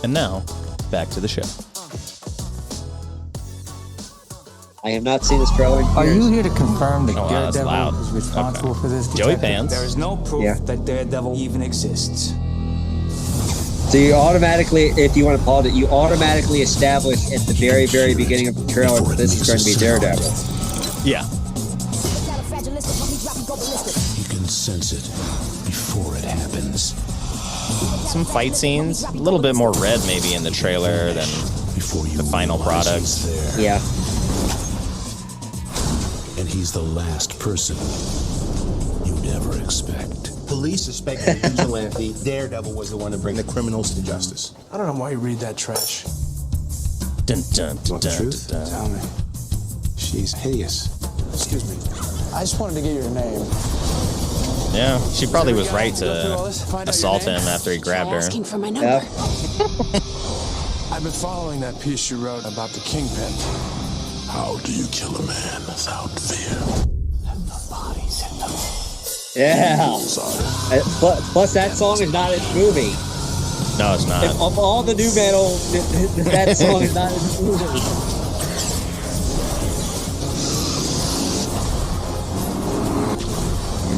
Speaker 2: And now, back to the show.
Speaker 4: I have not seen this trailer in years.
Speaker 7: Are you here to confirm that
Speaker 6: that's
Speaker 7: Daredevil
Speaker 6: loud.
Speaker 7: is responsible for this?
Speaker 6: Joey
Speaker 7: detective?
Speaker 6: Pants.
Speaker 8: There is no proof that Daredevil even exists.
Speaker 4: So you automatically, if you want to pause it, you automatically establish at the very, very beginning of the trailer that this is going to be Daredevil.
Speaker 6: Yeah.
Speaker 5: You can sense it before it happens.
Speaker 6: Some fight scenes, a little bit more red maybe in the trailer than the final product.
Speaker 4: Yeah.
Speaker 5: And he's the last person you'd ever expect.
Speaker 1: Police suspect the vigilante Daredevil was the one to bring the criminals to justice.
Speaker 9: I don't know why you read that trash.
Speaker 2: Dun, dun, dun,
Speaker 9: Want the
Speaker 2: dun,
Speaker 9: truth?
Speaker 2: dun.
Speaker 9: Tell me. She's hideous. Excuse me. I just wanted to get your name.
Speaker 6: Yeah, she probably was right to assault him after he grabbed her.
Speaker 10: Asking for my number.
Speaker 4: Yep.
Speaker 9: I've been following that piece you wrote about the Kingpin.
Speaker 5: How do you kill a man without fear?
Speaker 4: Yeah. Plus, that song is not in the movie.
Speaker 6: No, it's not.
Speaker 4: Of all the new metal, that song is not in the movie.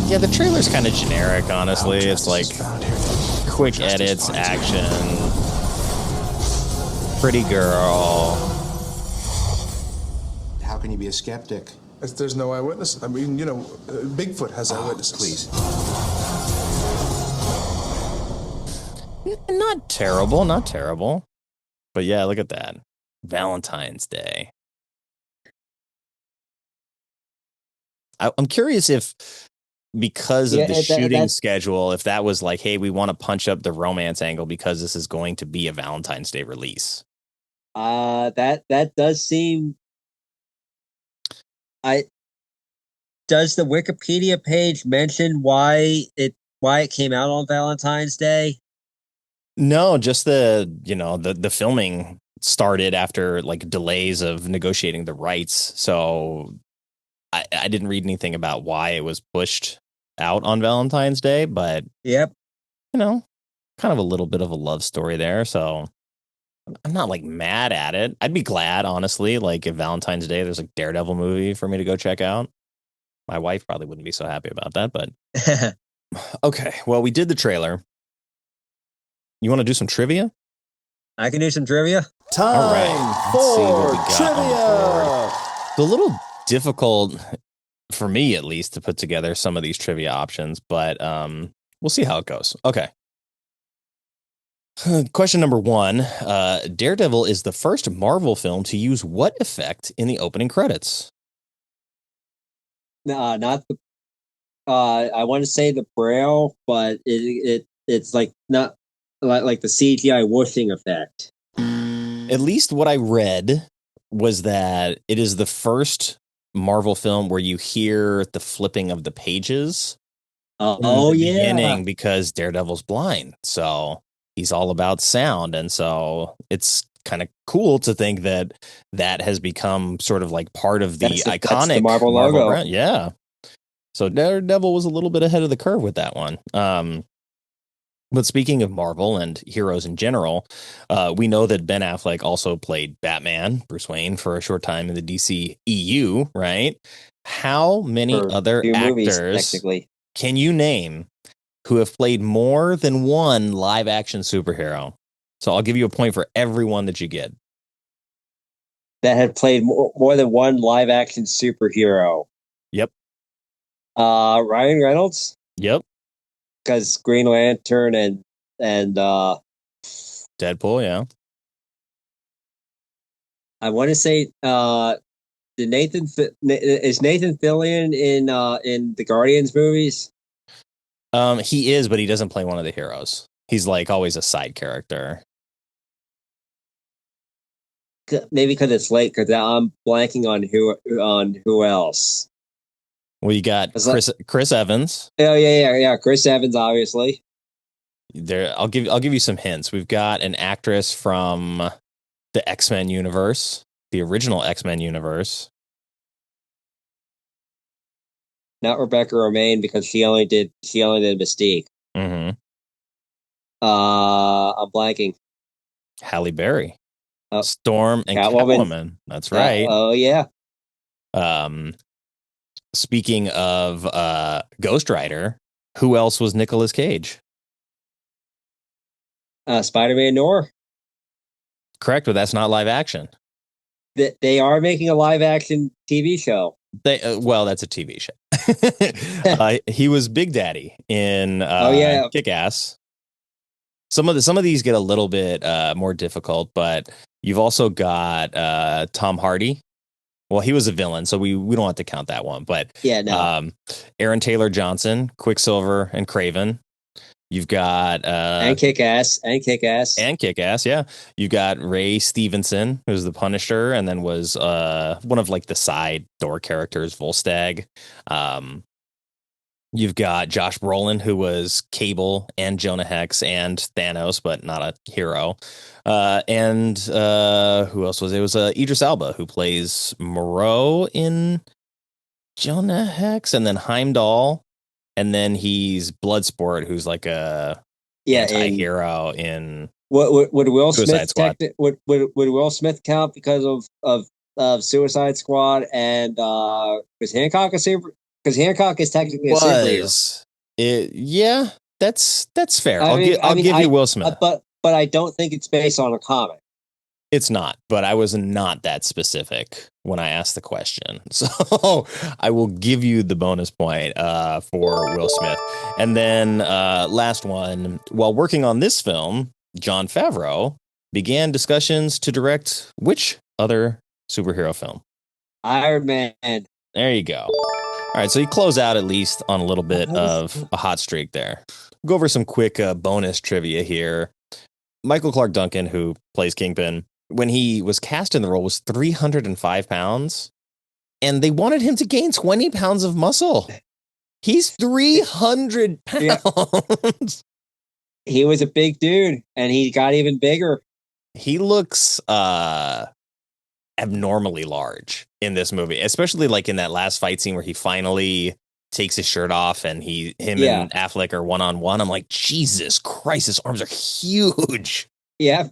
Speaker 6: Yeah, the trailer's kind of generic, honestly. It's like quick edits, action, pretty girl.
Speaker 1: How can you be a skeptic?
Speaker 9: There's no eyewitness. I mean, Bigfoot has eyewitnesses.
Speaker 1: Please.
Speaker 6: Not terrible, not terrible. But yeah, look at that. Valentine's Day. I'm curious if because of
Speaker 4: Yeah,
Speaker 6: the
Speaker 4: that-
Speaker 6: shooting
Speaker 4: that's-
Speaker 6: schedule, if that was like, hey, we want to punch up the romance angle because this is going to be a Valentine's Day release.
Speaker 4: That does seem. Does the Wikipedia page mention why it came out on Valentine's Day?
Speaker 6: No, just the filming started after like delays of negotiating the rights. So I didn't read anything about why it was pushed out on Valentine's Day, but
Speaker 4: Yep.
Speaker 6: kind of a little bit of a love story there. So I'm not like mad at it. I'd be glad, honestly, like if Valentine's Day there's a Daredevil movie for me to go check out. My wife probably wouldn't be so happy about that, but okay. Well, we did the trailer. You want to do some trivia?
Speaker 4: I can do some trivia.
Speaker 9: Time
Speaker 6: All right. Let's see what we got on the board. It's a little difficult for me, at least, to put together some of these trivia options, but we'll see how it goes. Okay. Question number 1. Daredevil is the first Marvel film to use what effect in the opening credits?
Speaker 4: Not the. I want to say the braille, but it's like not like the CGI whooshing effect.
Speaker 6: At least what I read was that it is the first Marvel film where you hear the flipping of the pages.
Speaker 4: Oh yeah,
Speaker 6: beginning because Daredevil's blind, so he's all about sound, and so it's kind of cool to think that that has become sort of like part of the iconic
Speaker 4: that's the Marvel logo.
Speaker 6: brand. Yeah, so Daredevil was a little bit ahead of the curve with that one. But speaking of Marvel and heroes in general, we know that Ben Affleck also played Batman, Bruce Wayne, for a short time in the DC EU, right? How many
Speaker 4: For
Speaker 6: other
Speaker 4: two movies,
Speaker 6: actors
Speaker 4: technically.
Speaker 6: can you name who have played more than one live action superhero? So I'll give you a point for every one that you get.
Speaker 4: That had played more than one live action superhero.
Speaker 6: Yep.
Speaker 4: Ryan Reynolds,
Speaker 6: Yep.
Speaker 4: because Green Lantern and
Speaker 6: Deadpool, yeah.
Speaker 4: I want to say is Nathan Fillion in the Guardians movies?
Speaker 6: He is, but he doesn't play one of the heroes. He's like always a side character.
Speaker 4: Maybe because it's late, because I'm blanking on who else.
Speaker 6: Well, you got Chris Evans.
Speaker 4: Oh yeah. Chris Evans, obviously.
Speaker 6: There, I'll give you some hints. We've got an actress from the X-Men universe, the original X-Men universe.
Speaker 4: Not Rebecca Romaine, because she only did Mystique.
Speaker 6: Mm-hmm.
Speaker 4: I'm blanking.
Speaker 6: Halle Berry,
Speaker 4: Oh,
Speaker 6: Storm, and Catwoman. That's right.
Speaker 4: Oh yeah.
Speaker 6: Speaking of Ghost Rider, who else was Nicolas Cage?
Speaker 4: Spider-Man Noir.
Speaker 6: Correct, but that's not live action.
Speaker 4: They are making a live action TV show.
Speaker 6: Well, that's a TV show. He was Big Daddy in Kick-Ass. Some of these get a little bit more difficult, but you've also got Tom Hardy. Well, he was a villain, so we don't have to count that one. But
Speaker 4: yeah, no.
Speaker 6: Aaron Taylor Johnson, Quicksilver, and Kraven. You've got
Speaker 4: and Kick-Ass.
Speaker 6: Yeah. You got Ray Stevenson, who's the Punisher, and then was one of like the side door characters, Volstagg. You've got Josh Brolin, who was Cable and Jonah Hex and Thanos, but not a hero. And who else was it? It was Idris Elba, who plays Moreau in Jonah Hex, and then Heimdall. And then he's Bloodsport, who's like a anti-hero in
Speaker 4: would Will
Speaker 6: Suicide
Speaker 4: Smith
Speaker 6: Squad.
Speaker 4: would Will Smith count because of Suicide Squad, and was Hancock a super? Because Hancock is technically a superhero.
Speaker 6: Yeah, that's fair.
Speaker 4: I'll
Speaker 6: give you Will Smith,
Speaker 4: but I don't think it's based on a comic.
Speaker 6: It's not, but I was not that specific when I asked the question. So I will give you the bonus point for Will Smith. And then last one, while working on this film, Jon Favreau began discussions to direct which other superhero film?
Speaker 4: Iron Man.
Speaker 6: There you go. All right, so you close out at least on a little bit of a hot streak there. Go over some quick bonus trivia here. Michael Clarke Duncan, who plays Kingpin, when he was cast in the role, was 305 pounds, and they wanted him to gain 20 pounds of muscle. He's 300 pounds.
Speaker 4: Yeah. He was a big dude, and he got even bigger.
Speaker 6: He looks abnormally large in this movie, especially like in that last fight scene where he finally takes his shirt off and him and Affleck are one-on-one. I'm like, Jesus Christ, his arms are huge.
Speaker 4: Yeah.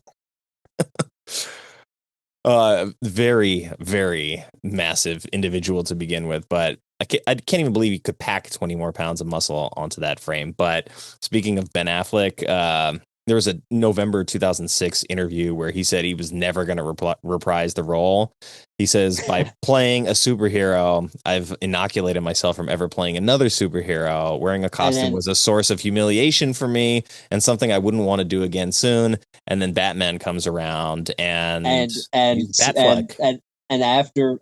Speaker 6: Very, very massive individual to begin with, but I can't even believe he could pack 20 more pounds of muscle onto that frame. But speaking of Ben Affleck, there was a November 2006 interview where he said he was never going to reprise the role. He says, by playing a superhero, I've inoculated myself from ever playing another superhero. Wearing a costume was a source of humiliation for me and something I wouldn't want to do again soon. And then Batman comes around and Batfleck.
Speaker 4: And after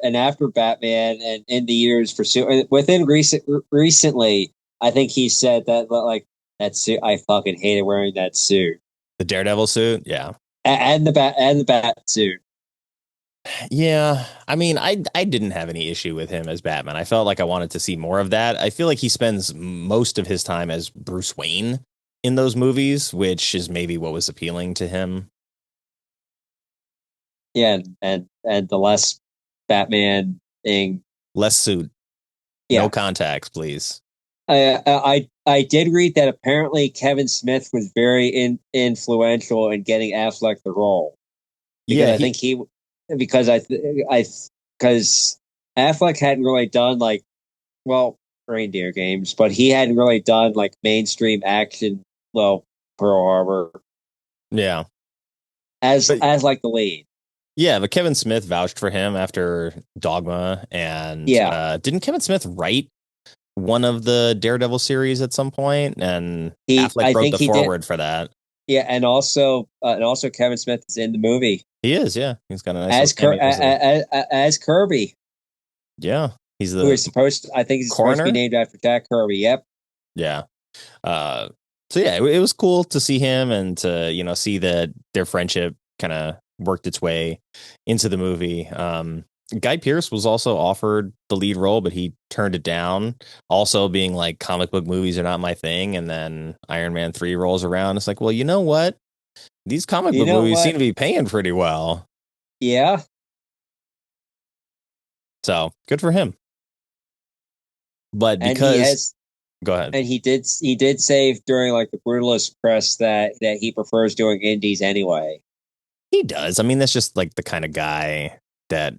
Speaker 4: Batman and in the years recently, I think he said that like that suit, I fucking hated wearing that suit.
Speaker 6: The Daredevil suit, yeah,
Speaker 4: and the bat suit.
Speaker 6: Yeah, I mean, I didn't have any issue with him as Batman. I felt like I wanted to see more of that. I feel like he spends most of his time as Bruce Wayne in those movies, which is maybe what was appealing to him.
Speaker 4: Yeah, and the less Batman thing,
Speaker 6: less suit, no contacts, please.
Speaker 4: I did read that apparently Kevin Smith was very influential in getting Affleck the role. Because because Affleck hadn't really done reindeer games, but he hadn't really done like mainstream action. Well, Pearl Harbor,
Speaker 6: yeah,
Speaker 4: as like the lead.
Speaker 6: Yeah, but Kevin Smith vouched for him after Dogma, and didn't Kevin Smith write one of the Daredevil series at some point? And Affleck wrote the foreword for that.
Speaker 4: Yeah, and also Kevin Smith is in the movie.
Speaker 6: He is, yeah. He's got a nice
Speaker 4: as Kirby.
Speaker 6: Yeah, he's the
Speaker 4: who is supposed to be named after Jack Kirby. Yep.
Speaker 6: Yeah. So yeah, it was cool to see him and to see that their friendship kind of worked its way into the movie. Guy Pearce was also offered the lead role, but he turned it down. Also being like, comic book movies are not my thing. And then Iron Man 3 rolls around. It's like, well, you know what? These comic book movies seem to be paying pretty well.
Speaker 4: Yeah.
Speaker 6: So good for him. But because go ahead.
Speaker 4: And he did say during like the Brutalist press that he prefers doing indies anyway.
Speaker 6: He does. I mean, that's just like the kind of guy that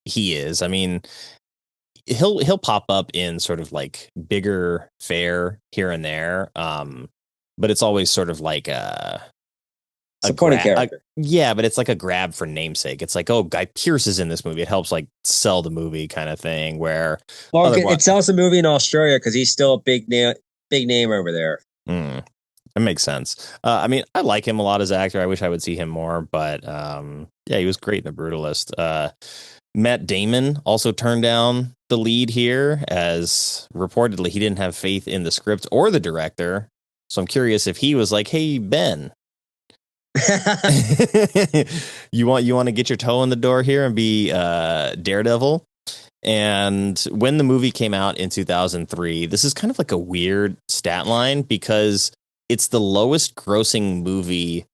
Speaker 6: he is. I mean, he'll pop up in sort of like bigger fare here and there, but it's always sort of like a
Speaker 4: supporting character.
Speaker 6: Yeah, but it's like a grab for namesake. It's like, oh, Guy Pearce is in this movie. It helps like sell the movie kind of thing. Where
Speaker 4: it sells the movie in Australia because he's still a big name over there.
Speaker 6: That makes sense. I mean, I like him a lot as an actor. I wish I would see him more, but yeah, he was great in The Brutalist. Matt Damon also turned down the lead here, as reportedly he didn't have faith in the script or the director. So I'm curious if he was like, "Hey, Ben, you want to get your toe in the door here and be Daredevil?" And when the movie came out in 2003, this is kind of like a weird stat line because it's the lowest grossing movie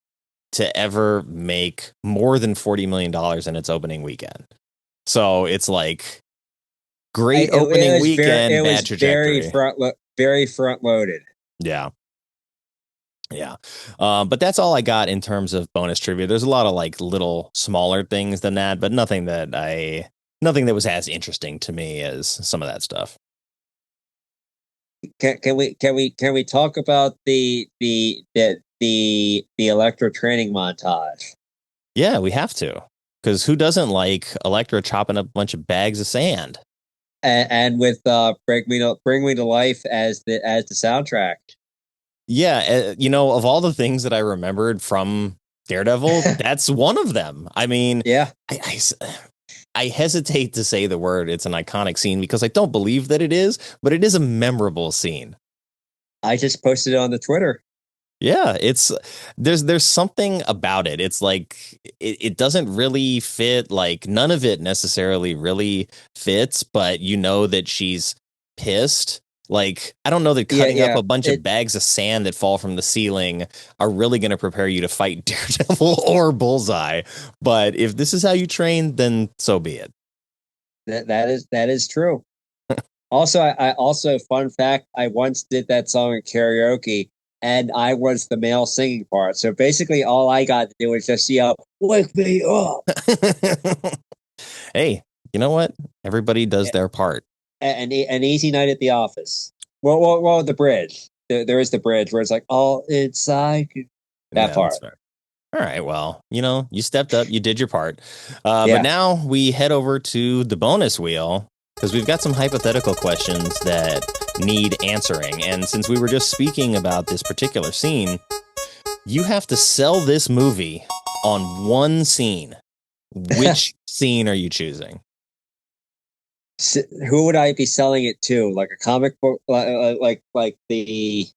Speaker 6: to ever make more than $40 million in its opening weekend. So it's like great opening weekend, bad trajectory.
Speaker 4: Very front loaded.
Speaker 6: Yeah. Yeah. But that's all I got in terms of bonus trivia. There's a lot of like little smaller things than that, but nothing that was as interesting to me as some of that stuff.
Speaker 4: Can we talk about the Elektra training montage?
Speaker 6: Yeah, we have to, because who doesn't like Elektra chopping up a bunch of bags of sand?
Speaker 4: And with "Bring Me to Life" as the soundtrack.
Speaker 6: Yeah, of all the things that I remembered from Daredevil, that's one of them. I mean,
Speaker 4: yeah,
Speaker 6: I hesitate to say the word it's an iconic scene because I don't believe that it is, but it is a memorable scene.
Speaker 4: I just posted it on the Twitter.
Speaker 6: Yeah, it's there's something about it. It's like it doesn't really fit, like none of it necessarily really fits, but you know that she's pissed. Like, I don't know that cutting up a bunch of bags of sand that fall from the ceiling are really going to prepare you to fight Daredevil or Bullseye. But if this is how you train, then so be it.
Speaker 4: That is true. Also, I also, fun fact, I once did that song in karaoke, and I was the male singing part. So basically, all I got to do was just yell, "Wake me up!"
Speaker 6: Hey, you know what? Everybody does their part.
Speaker 4: An easy night at the office. Well, the bridge. There is the bridge where it's like all inside. That part.
Speaker 6: All right. Well, you stepped up. You did your part. But now we head over to the bonus wheel because we've got some hypothetical questions that need answering. And since we were just speaking about this particular scene, you have to sell this movie on one scene. Which scene are you choosing?
Speaker 4: Who would I be selling it to? Like a comic book, like the.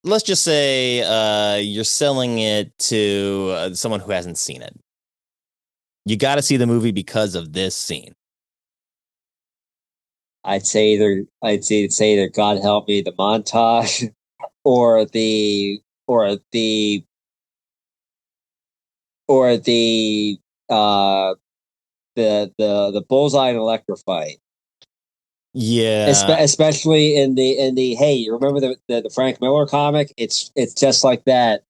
Speaker 6: Let's just say you're selling it to someone who hasn't seen it. You got to see the movie because of this scene.
Speaker 4: I'd say either God help me, the montage, or the Bullseye and Electra fight.
Speaker 6: Yeah,
Speaker 4: especially in the hey, you remember the Frank Miller comic? It's just like that,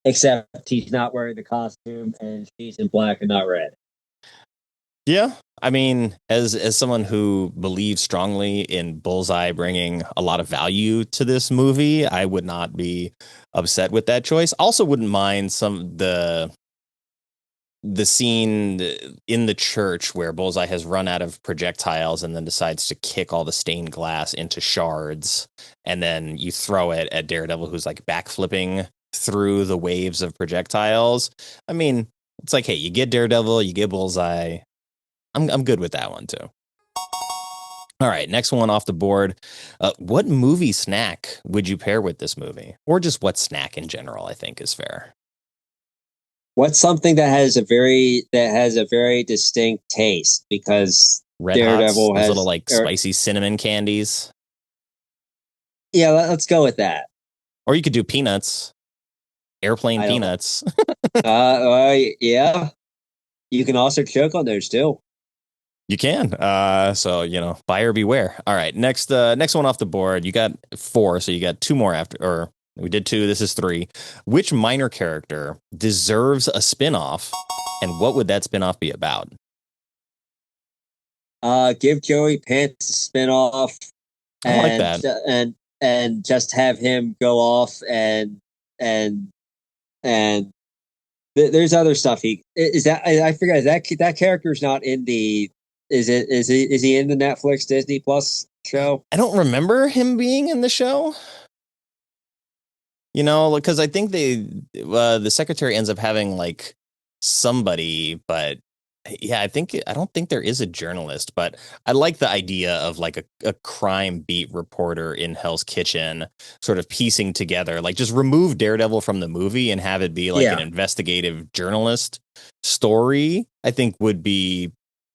Speaker 4: except he's not wearing the costume and she's in black and not red.
Speaker 6: Yeah, I mean, as someone who believes strongly in Bullseye bringing a lot of value to this movie, I would not be upset with that choice. Also, wouldn't mind the scene in the church where Bullseye has run out of projectiles and then decides to kick all the stained glass into shards, and then you throw it at Daredevil, who's like backflipping through the waves of projectiles. I mean, it's like, hey, you get Daredevil, you get Bullseye. I'm good with that one too. All right, next one off the board. What movie snack would you pair with this movie, or just what snack in general? I think is fair.
Speaker 4: What's something that has a very distinct taste? Because
Speaker 6: Red
Speaker 4: Daredevil
Speaker 6: Hots,
Speaker 4: has
Speaker 6: little like spicy cinnamon candies.
Speaker 4: Yeah, let's go with that.
Speaker 6: Or you could do peanuts, airplane peanuts.
Speaker 4: Yeah. You can also choke on those too.
Speaker 6: You can. So buyer beware. All right, next one off the board. You got 4, so you got 2 more after, or we did 2. This is 3. Which minor character deserves a spinoff, and what would that spinoff be about?
Speaker 4: Give Joey Pants a spinoff,
Speaker 6: I like that,
Speaker 4: and just have him go off and there's other stuff. I forget, that character's not in the. Is he in the Netflix Disney Plus show?
Speaker 6: I don't remember him being in the show. Because I think the secretary ends up having like somebody, but yeah, I don't think there is a journalist, but I like the idea of like a crime beat reporter in Hell's Kitchen sort of piecing together, like just remove Daredevil from the movie and have it be like an investigative journalist story. I think would be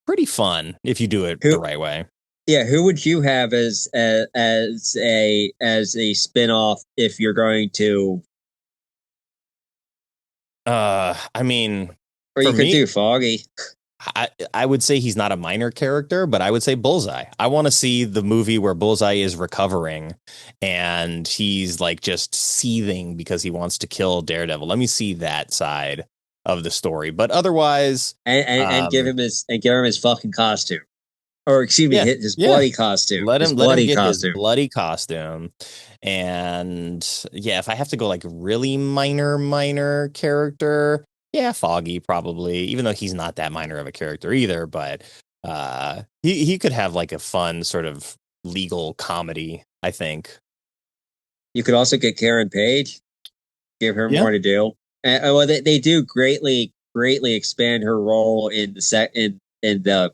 Speaker 6: pretty fun if you do it the right way.
Speaker 4: Yeah, who would you have as a spinoff if you're going to?
Speaker 6: I mean,
Speaker 4: or you could do Foggy.
Speaker 6: I would say he's not a minor character, but I would say Bullseye. I want to see the movie where Bullseye is recovering and he's like just seething because he wants to kill Daredevil. Let me see that side of the story. But otherwise,
Speaker 4: and give him his fucking costume. Or excuse me, his bloody costume.
Speaker 6: Let him get his bloody costume. And yeah, if I have to go like really minor character, yeah, Foggy probably, even though he's not that minor of a character either, but he could have like a fun sort of legal comedy, I think.
Speaker 4: You could also get Karen Page, give her more to do. And well, they do greatly expand her role in the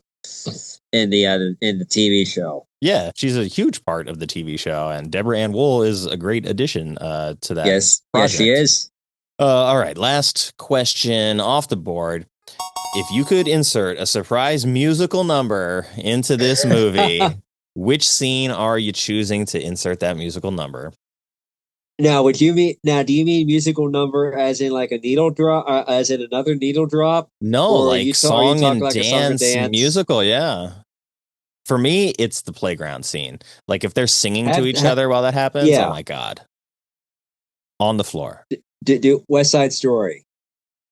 Speaker 4: in the TV show.
Speaker 6: Yeah, she's a huge part of the TV show, and Deborah Ann Wool is a great addition to that.
Speaker 4: Yes,
Speaker 6: project.
Speaker 4: yes, she is.
Speaker 6: All right, last question off the board. If you could insert a surprise musical number into this movie, which scene are you choosing to insert that musical number?
Speaker 4: Now, do you mean musical number as in like a needle drop, as in another needle drop?
Speaker 6: No,
Speaker 4: or
Speaker 6: like song and
Speaker 4: like
Speaker 6: dance musical, yeah. For me, it's the playground scene. Like if they're singing to each other while that happens, oh my God. On the floor.
Speaker 4: Do West Side Story.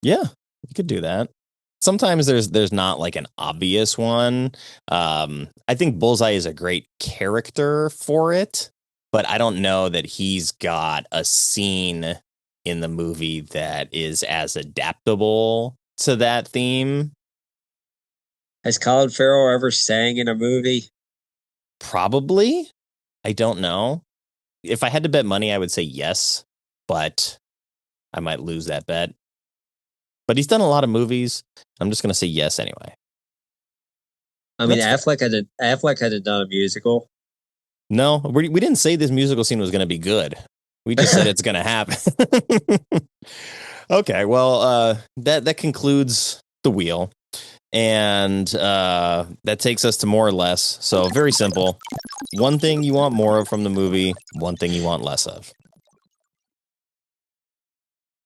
Speaker 6: Yeah, you could do that. Sometimes there's not like an obvious one. I think Bullseye is a great character for it, but I don't know that he's got a scene in the movie that is as adaptable to that theme.
Speaker 4: Has Colin Farrell ever sang in a movie?
Speaker 6: Probably. I don't know. If I had to bet money, I would say yes, but I might lose that bet. But he's done a lot of movies. I'm just going to say yes anyway.
Speaker 4: I mean, Affleck had done a musical.
Speaker 6: No, we didn't say this musical scene was going to be good. We just said it's going to happen. Okay, well, that concludes the wheel. And that takes us to more or less. So very simple. One thing you want more of from the movie, one thing you want less of.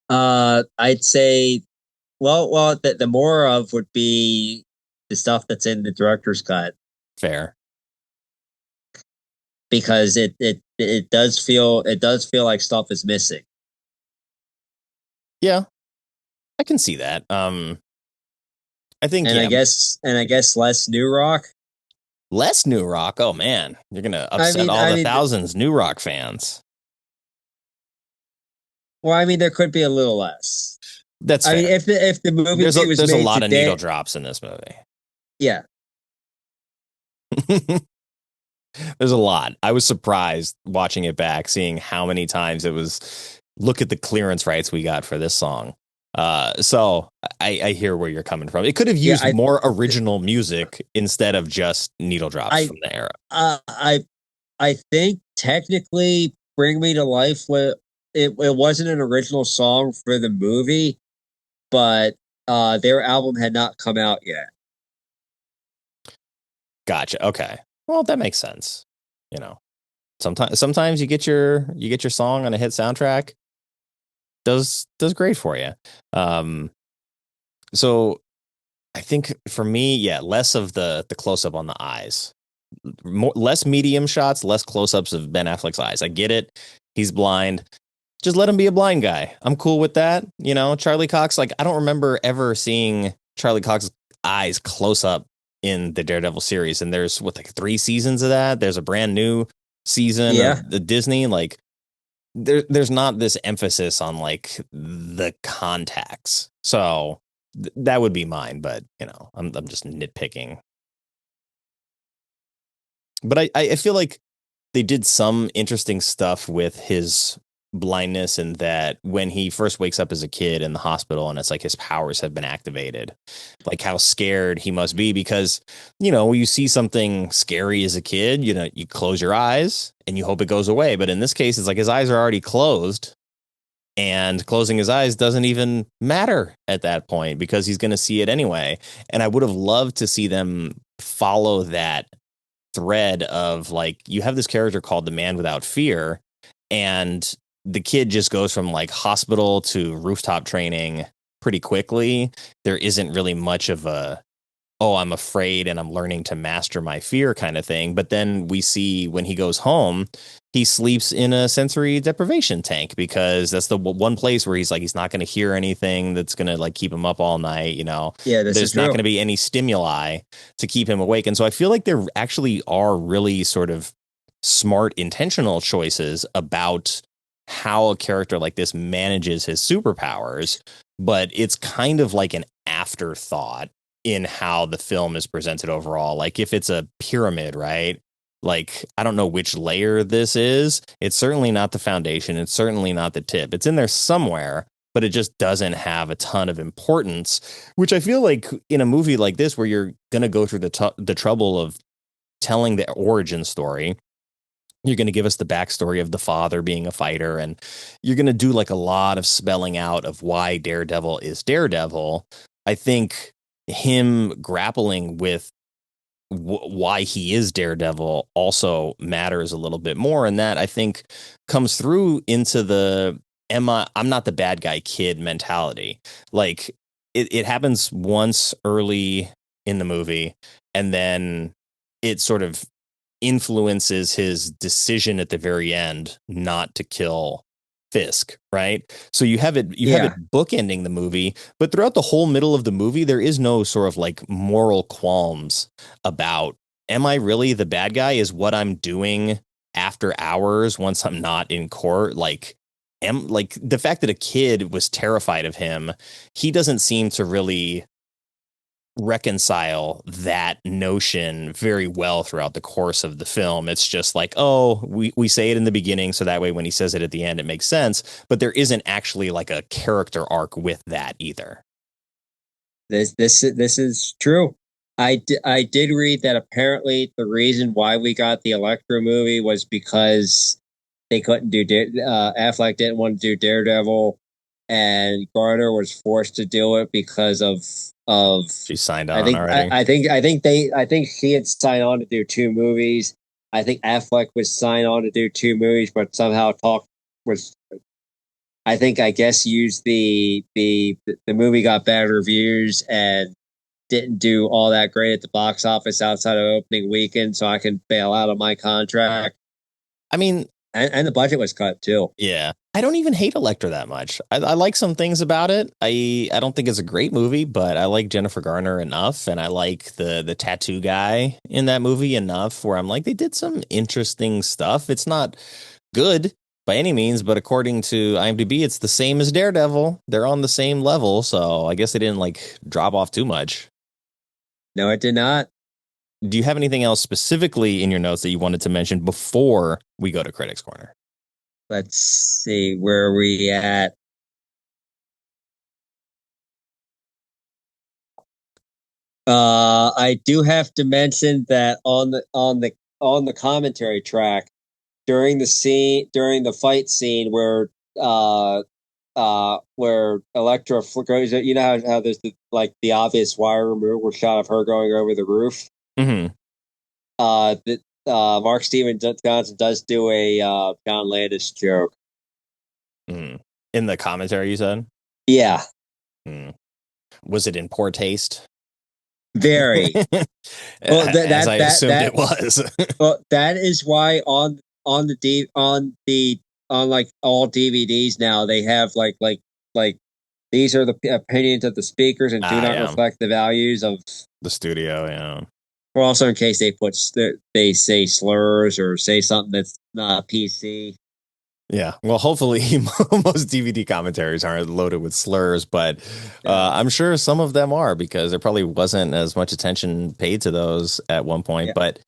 Speaker 4: I'd say, the more of would be the stuff that's in the director's cut.
Speaker 6: Fair.
Speaker 4: Because it does feel like stuff is missing.
Speaker 6: Yeah, I can see that. I think,
Speaker 4: I guess less New Rock.
Speaker 6: Less New Rock. Oh man, you're gonna upset all the thousands New Rock fans.
Speaker 4: Well, I mean, there could be a little less.
Speaker 6: That's fair.
Speaker 4: I mean, if the movie was
Speaker 6: there's a lot
Speaker 4: today,
Speaker 6: of needle drops in this movie.
Speaker 4: Yeah.
Speaker 6: There's a lot. I was surprised watching it back, seeing how many times it was. Look at the clearance rights we got for this song. So I hear where you're coming from. It could have used more original music instead of just needle drops from the era.
Speaker 4: I think technically Bring Me to Life, it wasn't an original song for the movie, but their album had not come out yet.
Speaker 6: Gotcha. Okay. Well, that makes sense. You know, sometimes you get your song on a hit soundtrack. Does great for you. So I think for me, less of the close up on the eyes, less medium shots, less close ups of Ben Affleck's eyes. I get it. He's blind. Just let him be a blind guy. I'm cool with that. You know, Charlie Cox, like I don't remember ever seeing Charlie Cox's eyes close up in the Daredevil series. And there's 3 seasons of that. There's a brand new season of the Disney, like there's not this emphasis on like the contacts. So that would be mine, but you know, I'm just nitpicking. But I feel like they did some interesting stuff with his blindness, in that when he first wakes up as a kid in the hospital and it's like his powers have been activated, like how scared he must be, because you know, when you see something scary as a kid, you know, you close your eyes and you hope it goes away. But in this case, it's like his eyes are already closed, and closing his eyes doesn't even matter at that point because he's going to see it anyway. And I would have loved to see them follow that thread of like, you have this character called the Man Without Fear, and the kid just goes from like hospital to rooftop training pretty quickly. There isn't really much of a, oh, I'm afraid and I'm learning to master my fear kind of thing. But then we see when he goes home, he sleeps in a sensory deprivation tank because that's the one place where he's like, he's not going to hear anything that's going to like keep him up all night. You know, there's not going to be any stimuli to keep him awake. And so I feel like there actually are really sort of smart, intentional choices about how a character like this manages his superpowers, but it's kind of like an afterthought in how the film is presented overall. Like if it's a pyramid, right? Like, I don't know which layer this is. It's certainly not the foundation. It's certainly not the tip. It's in there somewhere, but it just doesn't have a ton of importance, which I feel like in a movie like this, where you're going to go through the trouble of telling the origin story, you're going to give us the backstory of the father being a fighter, and you're going to do like a lot of spelling out of why Daredevil is Daredevil. I think him grappling with why he is Daredevil also matters a little bit more. And that, I think, comes through into the I'm not the bad guy kid mentality. Like it happens once early in the movie, and then it sort of influences his decision at the very end not to kill Fisk, right? So you have it bookending the movie, but throughout the whole middle of the movie, there is no sort of like moral qualms about, am I really the bad guy? Is what I'm doing after hours once I'm not in court, like the fact that a kid was terrified of him, he doesn't seem to really reconcile that notion very well throughout the course of the film. It's just like, oh, we say it in the beginning, so that way when he says it at the end, it makes sense. But there isn't actually like a character arc with that either.
Speaker 4: This is true. I did read that apparently the reason why we got the Electro movie was because they couldn't do Affleck didn't want to do Daredevil, and Garner was forced to do it because of
Speaker 6: she signed on already.
Speaker 4: I think she had signed on to do 2 movies. I think Affleck was signed on to do 2 movies, but somehow I guess used the movie got bad reviews and didn't do all that great at the box office outside of opening weekend, so I can bail out of my contract.
Speaker 6: I mean,
Speaker 4: and the budget was cut too.
Speaker 6: Yeah. I don't even hate Elektra that much. I like some things about it. I don't think it's a great movie, but I like Jennifer Garner enough, and I like the tattoo guy in that movie enough where I'm like, they did some interesting stuff. It's not good by any means, but according to IMDb, it's the same as Daredevil. They're on the same level, so I guess they didn't like drop off too much.
Speaker 4: No, it did not.
Speaker 6: Do you have anything else specifically in your notes that you wanted to mention before we go to Critics Corner?
Speaker 4: Let's see, where are we at? I do have to mention that on the commentary track during the fight scene where Elektra goes, you know how there's the obvious wire removal shot of her going over the roof.
Speaker 6: Mm-hmm.
Speaker 4: Mark Steven Johnson does do a John Landis joke.
Speaker 6: In the commentary, you said?
Speaker 4: Yeah.
Speaker 6: Was it in poor taste?
Speaker 4: Very.
Speaker 6: Well, as I assumed it was.
Speaker 4: Well, that is why on all DVDs now they have like these are the opinions of the speakers and do not reflect the values of
Speaker 6: the studio. Yeah.
Speaker 4: Well, also in case they say slurs or say something that's not PC.
Speaker 6: Yeah, well, hopefully most DVD commentaries aren't loaded with slurs, but I'm sure some of them are because there probably wasn't as much attention paid to those at one point. Yeah. But,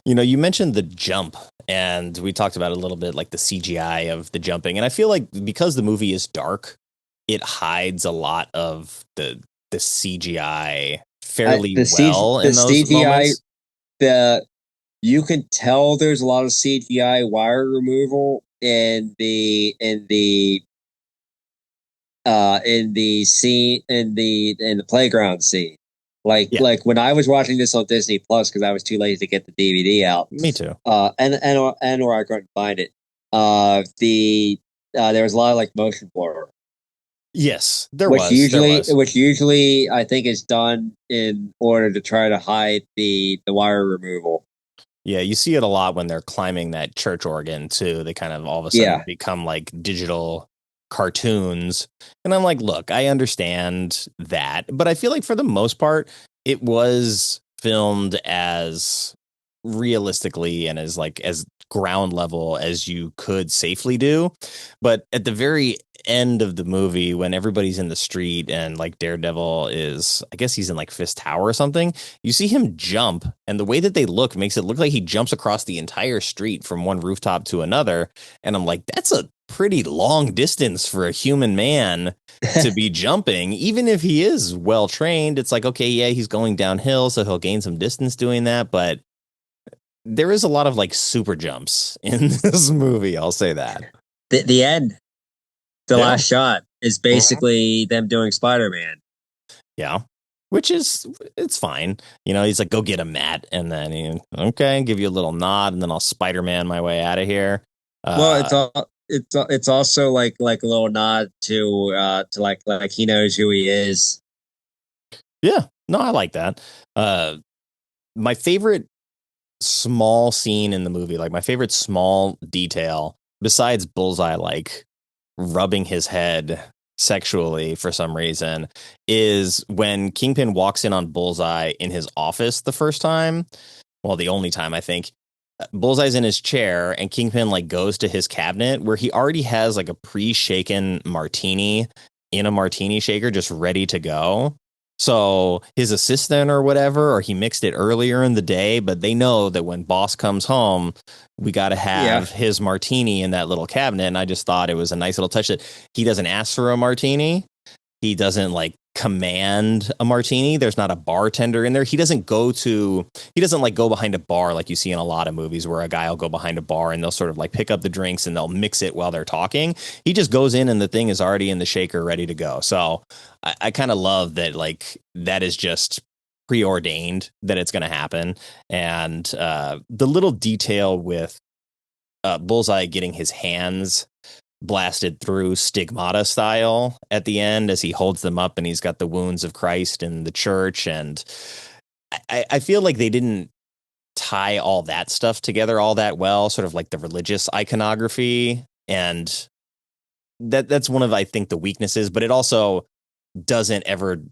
Speaker 6: you mentioned the jump, and we talked about a little bit like the CGI of the jumping. And I feel like because the movie is dark, it hides a lot of the CGI fairly well in those CGI,
Speaker 4: moments. You can tell there's a lot of CGI wire removal in the scene in the playground scene. Like when I was watching this on Disney Plus because I was too lazy to get the DVD out.
Speaker 6: Me too.
Speaker 4: And or I couldn't find it. There was a lot of like motion blur.
Speaker 6: Yes,
Speaker 4: which usually I think is done in order to try to hide the wire removal.
Speaker 6: Yeah, you see it a lot when they're climbing that church organ too. They kind of all of a sudden become like digital cartoons. And I'm like, look, I understand that, but I feel like for the most part, it was filmed as realistically and as ground level as you could safely do. But at the very end of the movie, when everybody's in the street and like Daredevil is, I guess he's in like Fist Tower or something, you see him jump, and the way that they look makes it look like he jumps across the entire street from one rooftop to another. And I'm like, that's a pretty long distance for a human man to be jumping, even if he is well trained. It's like, okay, yeah, he's going downhill, so he'll gain some distance doing that, but there is a lot of like super jumps in this movie. I'll say that.
Speaker 4: The end, the last shot is basically them doing Spider-Man.
Speaker 6: Yeah. Which is, it's fine. You know, he's like, go get a mat. And then okay, give you a little nod, and then I'll Spider-Man my way out of here.
Speaker 4: Well, it's also like a little nod to like he knows who he is.
Speaker 6: Yeah, no, I like that. My favorite small scene in the movie, like my favorite small detail, besides Bullseye like rubbing his head sexually for some reason, is when Kingpin walks in on Bullseye in his office the first time. Well, the only time, I think. Bullseye's in his chair, and Kingpin like goes to his cabinet where he already has like a pre-shaken martini in a martini shaker just ready to go. So his assistant or whatever, or he mixed it earlier in the day, but they know that when boss comes home, we got to have his martini in that little cabinet. And I just thought it was a nice little touch that he doesn't ask for a martini. He doesn't like command a martini. There's not a bartender in there. He doesn't like go behind a bar like you see in a lot of movies where a guy will go behind a bar and they'll sort of like pick up the drinks and they'll mix it while they're talking. He just goes in and the thing is already in the shaker ready to go. So I kind of love that, like, that is just preordained that it's going to happen. And the little detail with Bullseye getting his hands blasted through stigmata style at the end as he holds them up and he's got the wounds of Christ in the church. And I feel like they didn't tie all that stuff together all that well, sort of like the religious iconography. And that's one of, I think, the weaknesses, but it also doesn't ever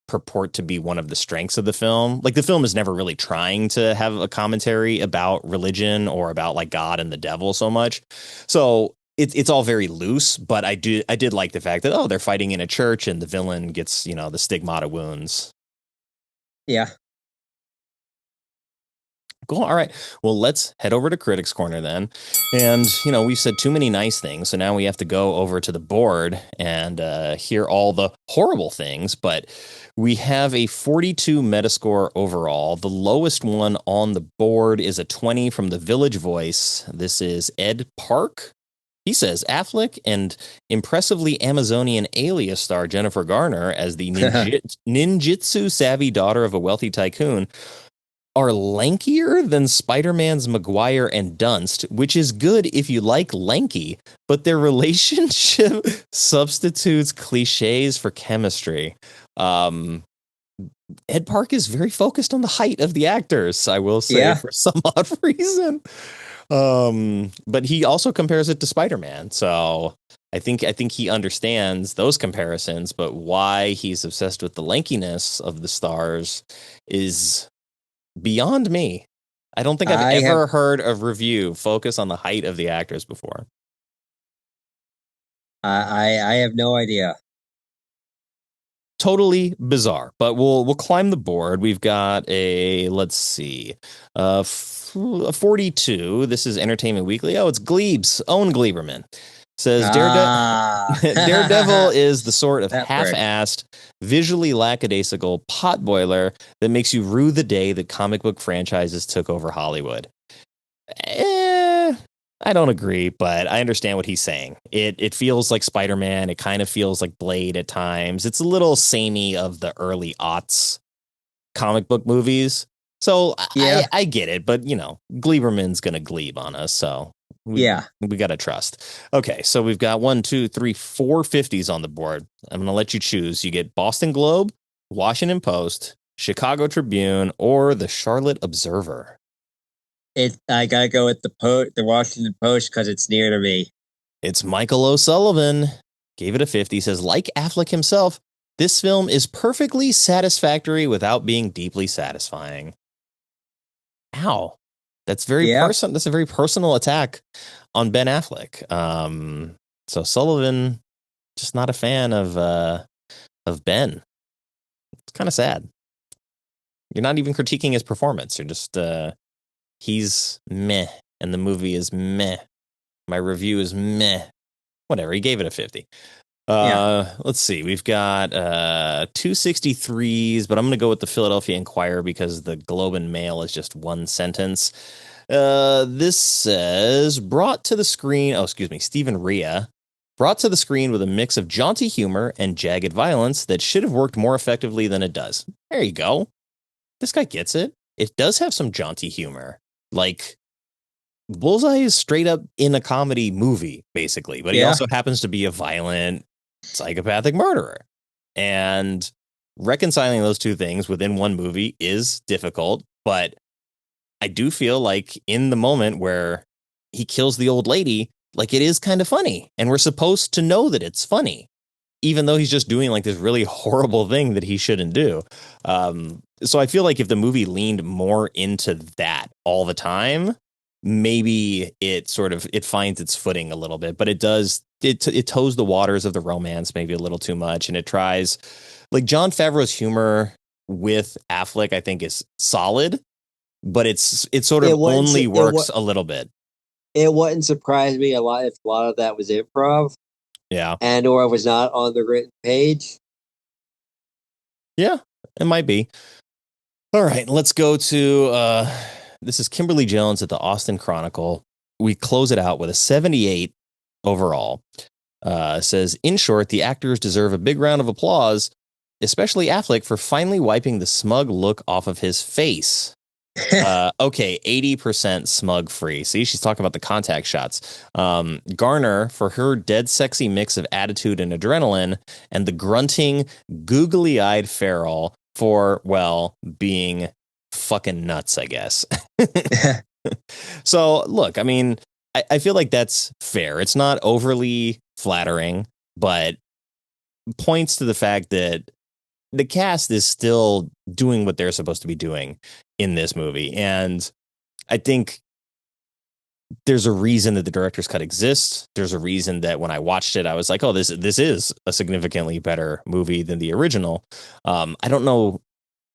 Speaker 6: purport to be one of the strengths of the film. Like, the film is never really trying to have a commentary about religion or about like God and the devil so much. So it's all very loose, but I did like the fact that, they're fighting in a church and the villain gets, the stigmata wounds.
Speaker 4: Yeah.
Speaker 6: Cool. All right. Well, let's head over to Critics Corner then. And, we've said too many nice things, so now we have to go over to the board and hear all the horrible things. But we have a 42 Metascore overall. The lowest one on the board is a 20 from the Village Voice. This is Ed Park. He says Affleck and impressively Amazonian Alias star Jennifer Garner as the ninjutsu savvy daughter of a wealthy tycoon are lankier than Spider-Man's Maguire and Dunst, which is good if you like lanky, but their relationship substitutes cliches for chemistry. Ed Park is very focused on the height of the actors, I will say, for some odd reason. But he also compares it to Spider-Man. So I think he understands those comparisons, but why he's obsessed with the lankiness of the stars is beyond me. I don't think I've ever heard a review focus on the height of the actors before.
Speaker 4: I have no idea.
Speaker 6: Totally bizarre, but we'll climb the board. We've got a 42. This is Entertainment Weekly. Oh, it's Gleeb's own Gleberman. Says Daredevil is the sort of half-assed, visually lackadaisical potboiler that makes you rue the day that comic book franchises took over Hollywood. I don't agree, but I understand what he's saying. It feels like Spider-Man. It kind of feels like Blade at times. It's a little samey of the early aughts comic book movies. So I get it, but Gleberman's gonna glebe on us, so we gotta trust. Okay, so we've got 4 50s on the board. I'm gonna let you choose. You get Boston Globe, Washington Post, Chicago Tribune, or the Charlotte Observer.
Speaker 4: I gotta go with the Washington Post because it's near to me.
Speaker 6: It's Michael O'Sullivan. Gave it a 50. Says, like Affleck himself, this film is perfectly satisfactory without being deeply satisfying. Ow. That's that's a very personal attack on Ben Affleck. So Sullivan, just not a fan of Ben. It's kind of sad. You're not even critiquing his performance. You're just he's meh, and the movie is meh. My review is meh. whatever. He gave it a 50.
Speaker 4: Yeah.
Speaker 6: Let's see. We've got 263s, but I'm going to go with the Philadelphia Inquirer because the Globe and Mail is just one sentence. This says brought to the screen. Oh, excuse me. Stephen Rea brought to the screen with a mix of jaunty humor and jagged violence that should have worked more effectively than it does. There you go. This guy gets it. It does have some jaunty humor. Like, Bullseye is straight up in a comedy movie, basically, but he also happens to be a violent, psychopathic murderer. And reconciling those two things within one movie is difficult, but I do feel like in the moment where he kills the old lady, like it is kind of funny. And we're supposed to know that it's funny, even though he's just doing like this really horrible thing that he shouldn't do. So I feel like if the movie leaned more into that all the time, maybe it finds its footing a little bit, but it toes the waters of the romance maybe a little too much. And it tries, like, Jon Favreau's humor with Affleck, I think, is solid, but it sort of only works a little bit.
Speaker 4: It wouldn't surprise me a lot if a lot of that was improv.
Speaker 6: Yeah.
Speaker 4: And or it was not on the written page.
Speaker 6: Yeah, it might be. All right, let's go to this is Kimberly Jones at the Austin Chronicle. We close it out with a 78 overall. Says, in short, the actors deserve a big round of applause, especially Affleck for finally wiping the smug look off of his face. Okay, 80% smug free. See, she's talking about the contact shots. Garner for her dead sexy mix of attitude and adrenaline, and the grunting, googly-eyed Farrell for, well, being fucking nuts, I guess. So, look, I mean, I feel like that's fair. It's not overly flattering, but points to the fact that the cast is still doing what they're supposed to be doing in this movie. And I think there's a reason that the director's cut exists. There's a reason that when I watched it, I was like, oh, this is a significantly better movie than the original. I don't know,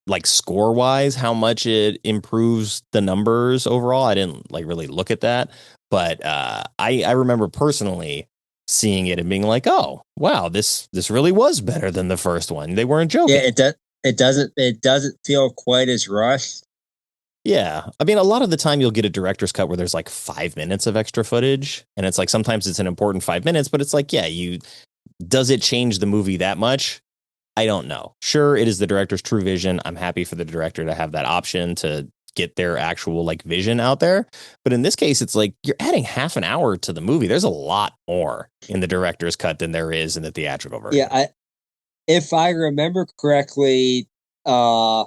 Speaker 6: like, score wise, how much it improves the numbers overall. I didn't like really look at that, but I remember personally seeing it and being like, oh, wow, this really was better than the first one. They weren't joking.
Speaker 4: Yeah, it doesn't feel quite as rushed.
Speaker 6: Yeah. I mean, a lot of the time you'll get a director's cut where there's like 5 minutes of extra footage, and it's like sometimes it's an important 5 minutes, but it's like, yeah, does it change the movie that much? I don't know. Sure, it is the director's true vision. I'm happy for the director to have that option to get their actual like vision out there. But in this case, it's like you're adding half an hour to the movie. There's a lot more in the director's cut than there is in the theatrical version.
Speaker 4: Yeah, if I remember correctly, the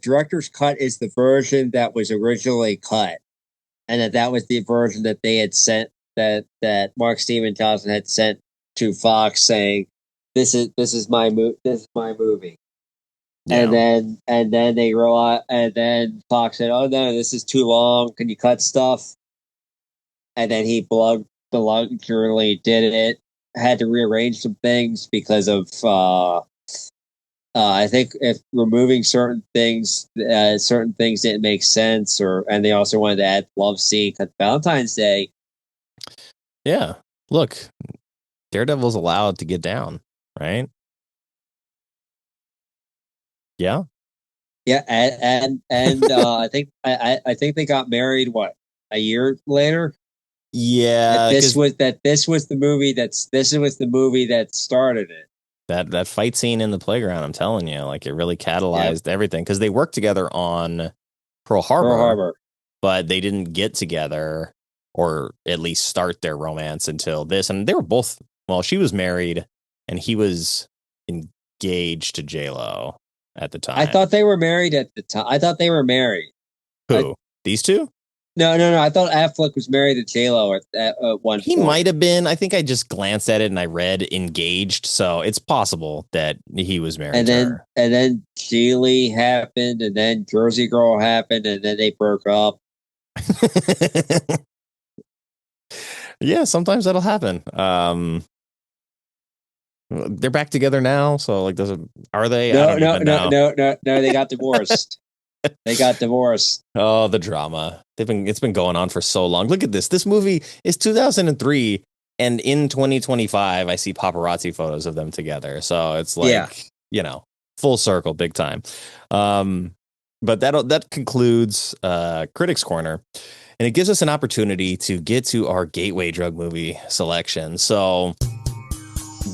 Speaker 4: director's cut is the version that was originally cut, and that was the version that they had sent that Mark Steven Johnson had sent to Fox saying, This is my movie. Yeah. And then they realized, and then Fox said, "Oh no, this is too long. Can you cut stuff?" And then he belligerently did it. Had to rearrange some things because of I think if removing certain things didn't make sense, and they also wanted to add love scene at Valentine's Day.
Speaker 6: Yeah, look, Daredevil's allowed to get down, right? Yeah.
Speaker 4: Yeah, and I think they got married a year later.
Speaker 6: Yeah,
Speaker 4: this was the movie that started it.
Speaker 6: That fight scene in the playground, I'm telling you, like, it really catalyzed everything because they worked together on Pearl Harbor, but they didn't get together or at least start their romance until this. And they were both, well, she was married and he was engaged to J-Lo at the time.
Speaker 4: I thought they were married at the time. I thought they were married.
Speaker 6: Who? These two?
Speaker 4: No. I thought Affleck was married to J-Lo at one point.
Speaker 6: He might have been. I think I just glanced at it and I read engaged. So it's possible that he was married to her.
Speaker 4: And then Geely happened, and then Jersey Girl happened, and then they broke up.
Speaker 6: Yeah, sometimes that'll happen. They're back together now, so like, are they?
Speaker 4: No. They got divorced. They got divorced.
Speaker 6: Oh, the drama! It's been going on for so long. Look at this. This movie is 2003, and in 2025, I see paparazzi photos of them together. So it's like, full circle, big time. But that concludes Critics Corner. And it gives us an opportunity to get to our gateway drug movie selection. So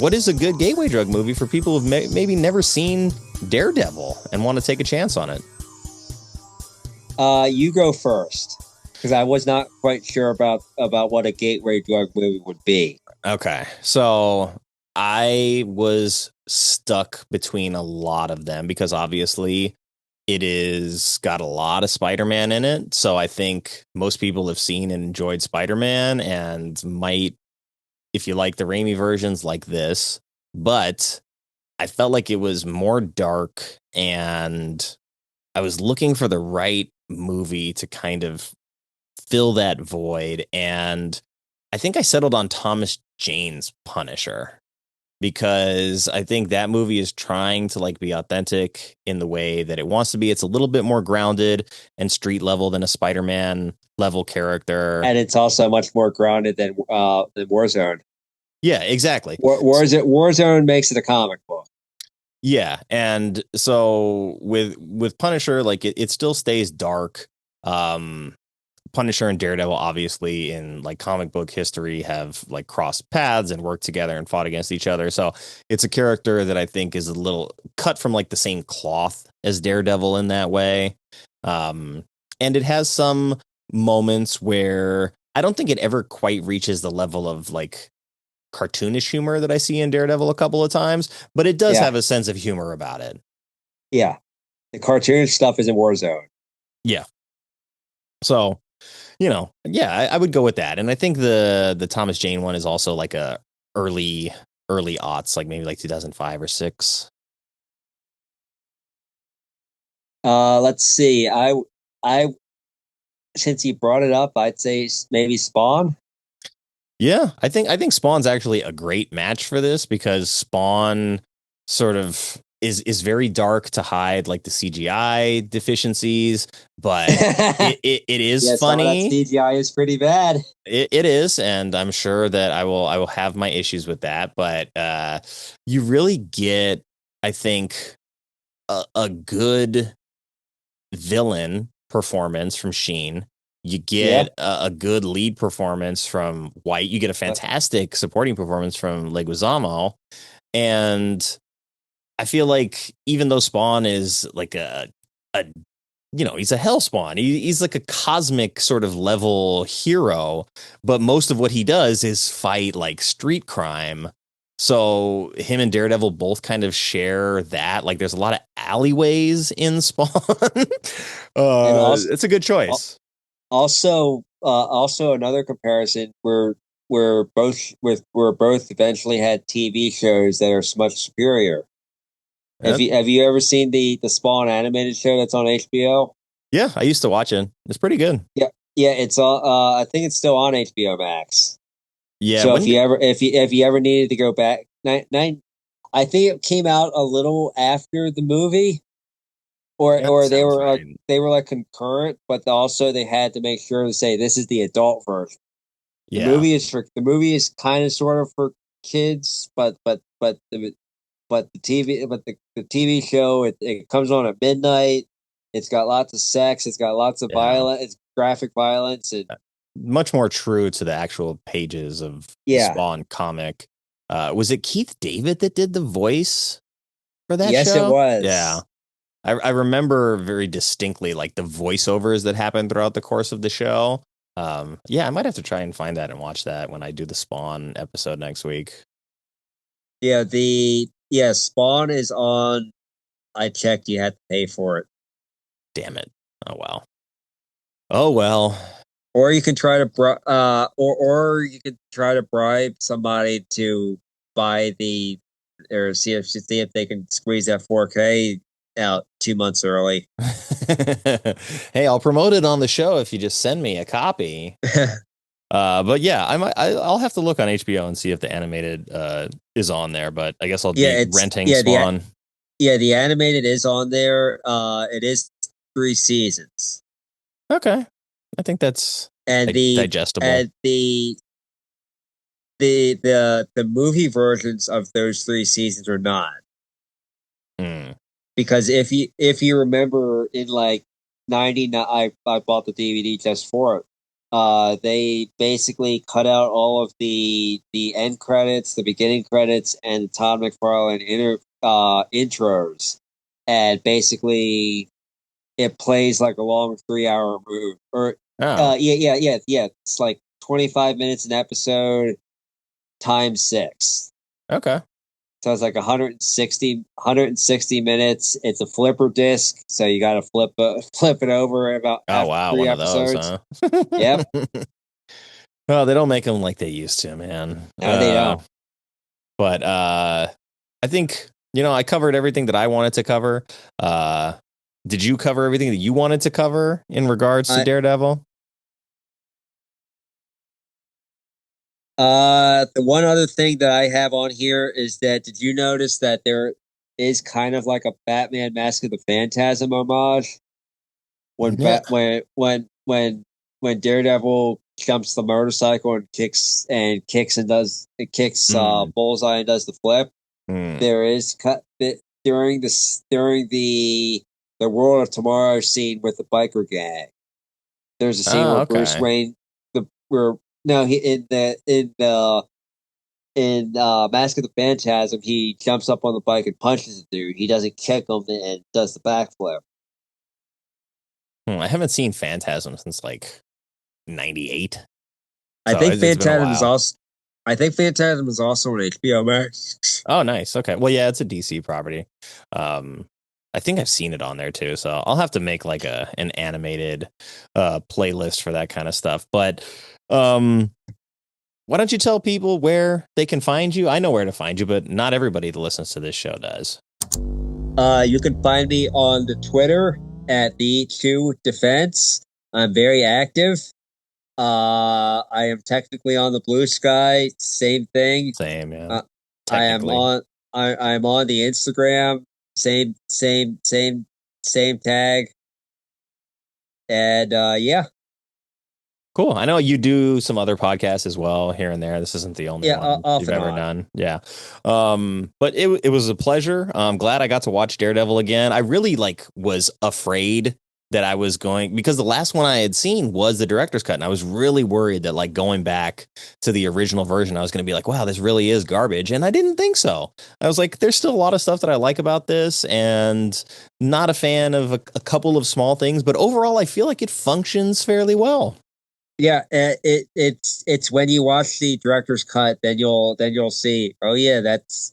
Speaker 6: what is a good gateway drug movie for people who've maybe never seen Daredevil and want to take a chance on it?
Speaker 4: You go first, because I was not quite sure about what a gateway drug movie would be.
Speaker 6: Okay. So I was stuck between a lot of them because obviously it is got a lot of Spider-Man in it. So I think most people have seen and enjoyed Spider-Man and might, if you like the Raimi versions, like this. But I felt like it was more dark and I was looking for the right movie to kind of fill that void. And I think I settled on Thomas Jane's Punisher, because I think that movie is trying to like be authentic in the way that it wants to be. It's a little bit more grounded and street level than a Spider-Man level character.
Speaker 4: And it's also much more grounded than Warzone.
Speaker 6: Yeah, exactly.
Speaker 4: Warzone makes it a comic book.
Speaker 6: Yeah. And so with Punisher, like it still stays dark. Punisher and Daredevil, obviously, in like comic book history, have like crossed paths and worked together and fought against each other. So it's a character that I think is a little cut from like the same cloth as Daredevil in that way. And it has some moments where I don't think it ever quite reaches the level of like cartoonish humor that I see in Daredevil a couple of times, but it does have a sense of humor about it.
Speaker 4: Yeah. The cartoonish stuff is in Warzone.
Speaker 6: Yeah. So, I would go with that. And I think the Thomas Jane one is also like a early aughts, like maybe like 2005 or 6.
Speaker 4: Let's see. I since you brought it up, I'd say maybe Spawn.
Speaker 6: Yeah, I think Spawn's actually a great match for this, because Spawn sort of is very dark to hide like the CGI deficiencies, but it is funny.
Speaker 4: That CGI is pretty bad.
Speaker 6: It is, and I'm sure that I will have my issues with that, but you really get, I think, a good villain performance from Sheen. You get a good lead performance from White. You get a fantastic supporting performance from Leguizamo, and I feel like even though Spawn is like he's a hell spawn. He's like a cosmic sort of level hero, but most of what he does is fight like street crime. So him and Daredevil both kind of share that. Like there's a lot of alleyways in Spawn. It's a good choice.
Speaker 4: Also another comparison where both eventually had TV shows that are much superior. Have you ever seen the Spawn animated show that's on HBO?
Speaker 6: Yeah, I used to watch it. It's pretty good.
Speaker 4: Yeah, it's I think it's still on HBO Max.
Speaker 6: Yeah.
Speaker 4: So if you ever needed to go back, I think it came out a little after the movie, or they were like concurrent, but also they had to make sure to say this is the adult version. Yeah. The movie is kind of sort of for kids, but the TV show, it comes on at midnight. It's got lots of sex. It's got lots of violence. It's graphic violence. And
Speaker 6: much more true to the actual pages of the Spawn comic. Was it Keith David that did the voice for that show?
Speaker 4: Yes, it was.
Speaker 6: Yeah. I remember very distinctly like the voiceovers that happened throughout the course of the show. I might have to try and find that and watch that when I do the Spawn episode next week.
Speaker 4: Yeah, Spawn is on. I checked. You had to pay for it.
Speaker 6: Damn it! Oh well.
Speaker 4: Or you can try to or you could try to bribe somebody to buy or see if they can squeeze that 4K out 2 months early.
Speaker 6: Hey, I'll promote it on the show if you just send me a copy. But yeah, I'll have to look on HBO and see if the animated is on there. But I guess I'll be renting Spawn.
Speaker 4: The animated is on there. It is 3 seasons.
Speaker 6: Okay, I think that's digestible.
Speaker 4: And the the movie versions of those 3 seasons are not. Because if you remember in like 99, I bought the DVD just for it. They basically cut out all of the end credits, the beginning credits, and the Todd McFarlane intros, and basically it plays like a long 3-hour movie. Yeah. It's like 25 minutes an episode times 6.
Speaker 6: Okay.
Speaker 4: So it's like 160 minutes. It's a flipper disc, so you got to flip it over about.
Speaker 6: Oh wow,
Speaker 4: 3
Speaker 6: one
Speaker 4: episodes.
Speaker 6: of those, huh?
Speaker 4: Yep.
Speaker 6: Oh, they don't make them like they used to, man.
Speaker 4: No, they don't.
Speaker 6: But I think I covered everything that I wanted to cover. Did you cover everything that you wanted to cover in regards to Daredevil?
Speaker 4: The one other thing that I have on here is that did you notice that there is kind of like a Batman Mask of the Phantasm homage when when Daredevil jumps the motorcycle and kicks Bullseye and does the flip. There is during the World of Tomorrow scene with the biker gang. There's a scene where Bruce Wayne in Mask of the Phantasm, he jumps up on the bike and punches the dude. He doesn't kick him and does the backflip.
Speaker 6: I haven't seen Phantasm since like 98.
Speaker 4: I think Phantasm is also on HBO Max.
Speaker 6: Oh, nice. Okay. Well, yeah, it's a DC property. I think I've seen it on there too, so I'll have to make like an animated playlist for that kind of stuff. But why don't you tell people where they can find you? I know where to find you, but not everybody that listens to this show does.
Speaker 4: You can find me on the Twitter at the2defense. I'm very active. I am technically on the Blue Sky. Same thing.
Speaker 6: Same, yeah.
Speaker 4: I'm on the Instagram. Same tag. And yeah.
Speaker 6: Cool. I know you do some other podcasts as well here and there. This isn't the only one you've ever done. Yeah. But it was a pleasure. I'm glad I got to watch Daredevil again. I really was afraid that I was going, because the last one I had seen was the director's cut, and I was really worried that going back to the original version, I was going to be like, wow, this really is garbage. And I didn't think so. I was like, there's still a lot of stuff that I like about this, and not a fan of a couple of small things, but overall I feel like it functions fairly well.
Speaker 4: Yeah, it's when you watch the director's cut, then you'll see, oh yeah, that's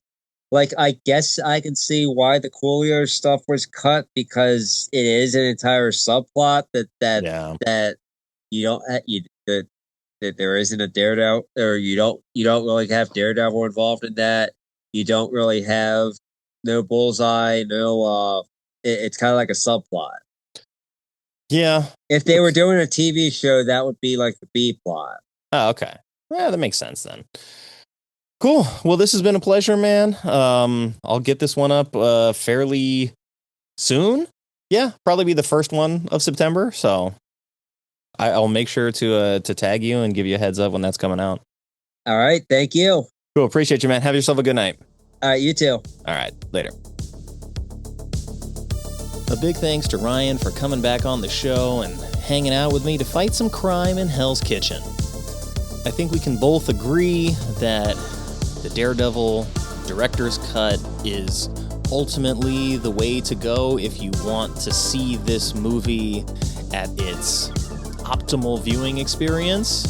Speaker 4: I guess I can see why the Coolio stuff was cut, because it is an entire subplot that you don't that there isn't a Daredevil, or you don't really have Daredevil involved in that. You don't really have no Bullseye, no it's kind of like a subplot.
Speaker 6: Yeah.
Speaker 4: If they were doing a TV show, that would be like the B plot.
Speaker 6: Oh, okay. Yeah, that makes sense then. Cool. Well, this has been a pleasure, man. I'll get this one up fairly soon. Yeah, probably be the first one of September. So I'll make sure to tag you and give you a heads up when that's coming out.
Speaker 4: All right. Thank you.
Speaker 6: Cool. Appreciate you, man. Have yourself a good night.
Speaker 4: All right. You too.
Speaker 6: All right. Later.
Speaker 2: A big thanks to Ryan for coming back on the show and hanging out with me to fight some crime in Hell's Kitchen. I think we can both agree that the Daredevil director's cut is ultimately the way to go if you want to see this movie at its optimal viewing experience.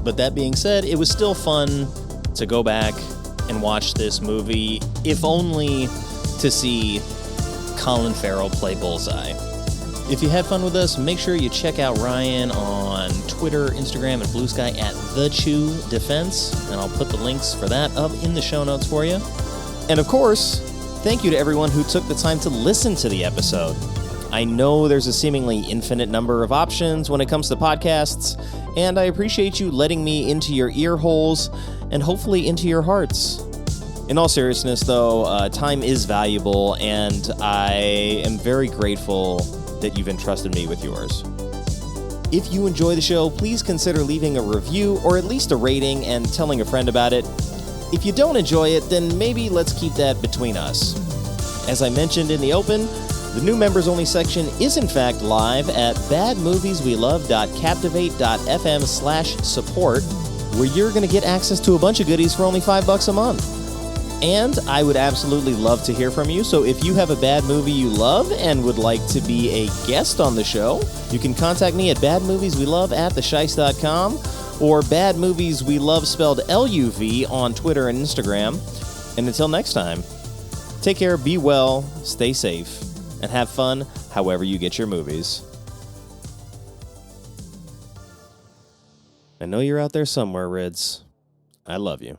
Speaker 2: But that being said, it was still fun to go back and watch this movie, if only to see Colin Farrell play Bullseye. If you had fun with us, make sure you check out Ryan on Twitter, Instagram, and Blue Sky at The2Defense, and I'll put the links for that up in the show notes for you. And of course, thank you to everyone who took the time to listen to the episode. I know there's a seemingly infinite number of options when it comes to podcasts, and I appreciate you letting me into your ear holes and hopefully into your hearts. In all seriousness, though, time is valuable, and I am very grateful that you've entrusted me with yours. If you enjoy the show, please consider leaving a review or at least a rating and telling a friend about it. If you don't enjoy it, then maybe let's keep that between us. As I mentioned in the open, the new members-only section is in fact live at badmovieswelove.captivate.fm/support, where you're going to get access to a bunch of goodies for only $5 a month. And I would absolutely love to hear from you, so if you have a bad movie you love and would like to be a guest on the show, you can contact me at badmovieswelove@theshice.com or badmovieswelove spelled LUV on Twitter and Instagram. And until next time, take care, be well, stay safe, and have fun however you get your movies. I know you're out there somewhere, Rids. I love you.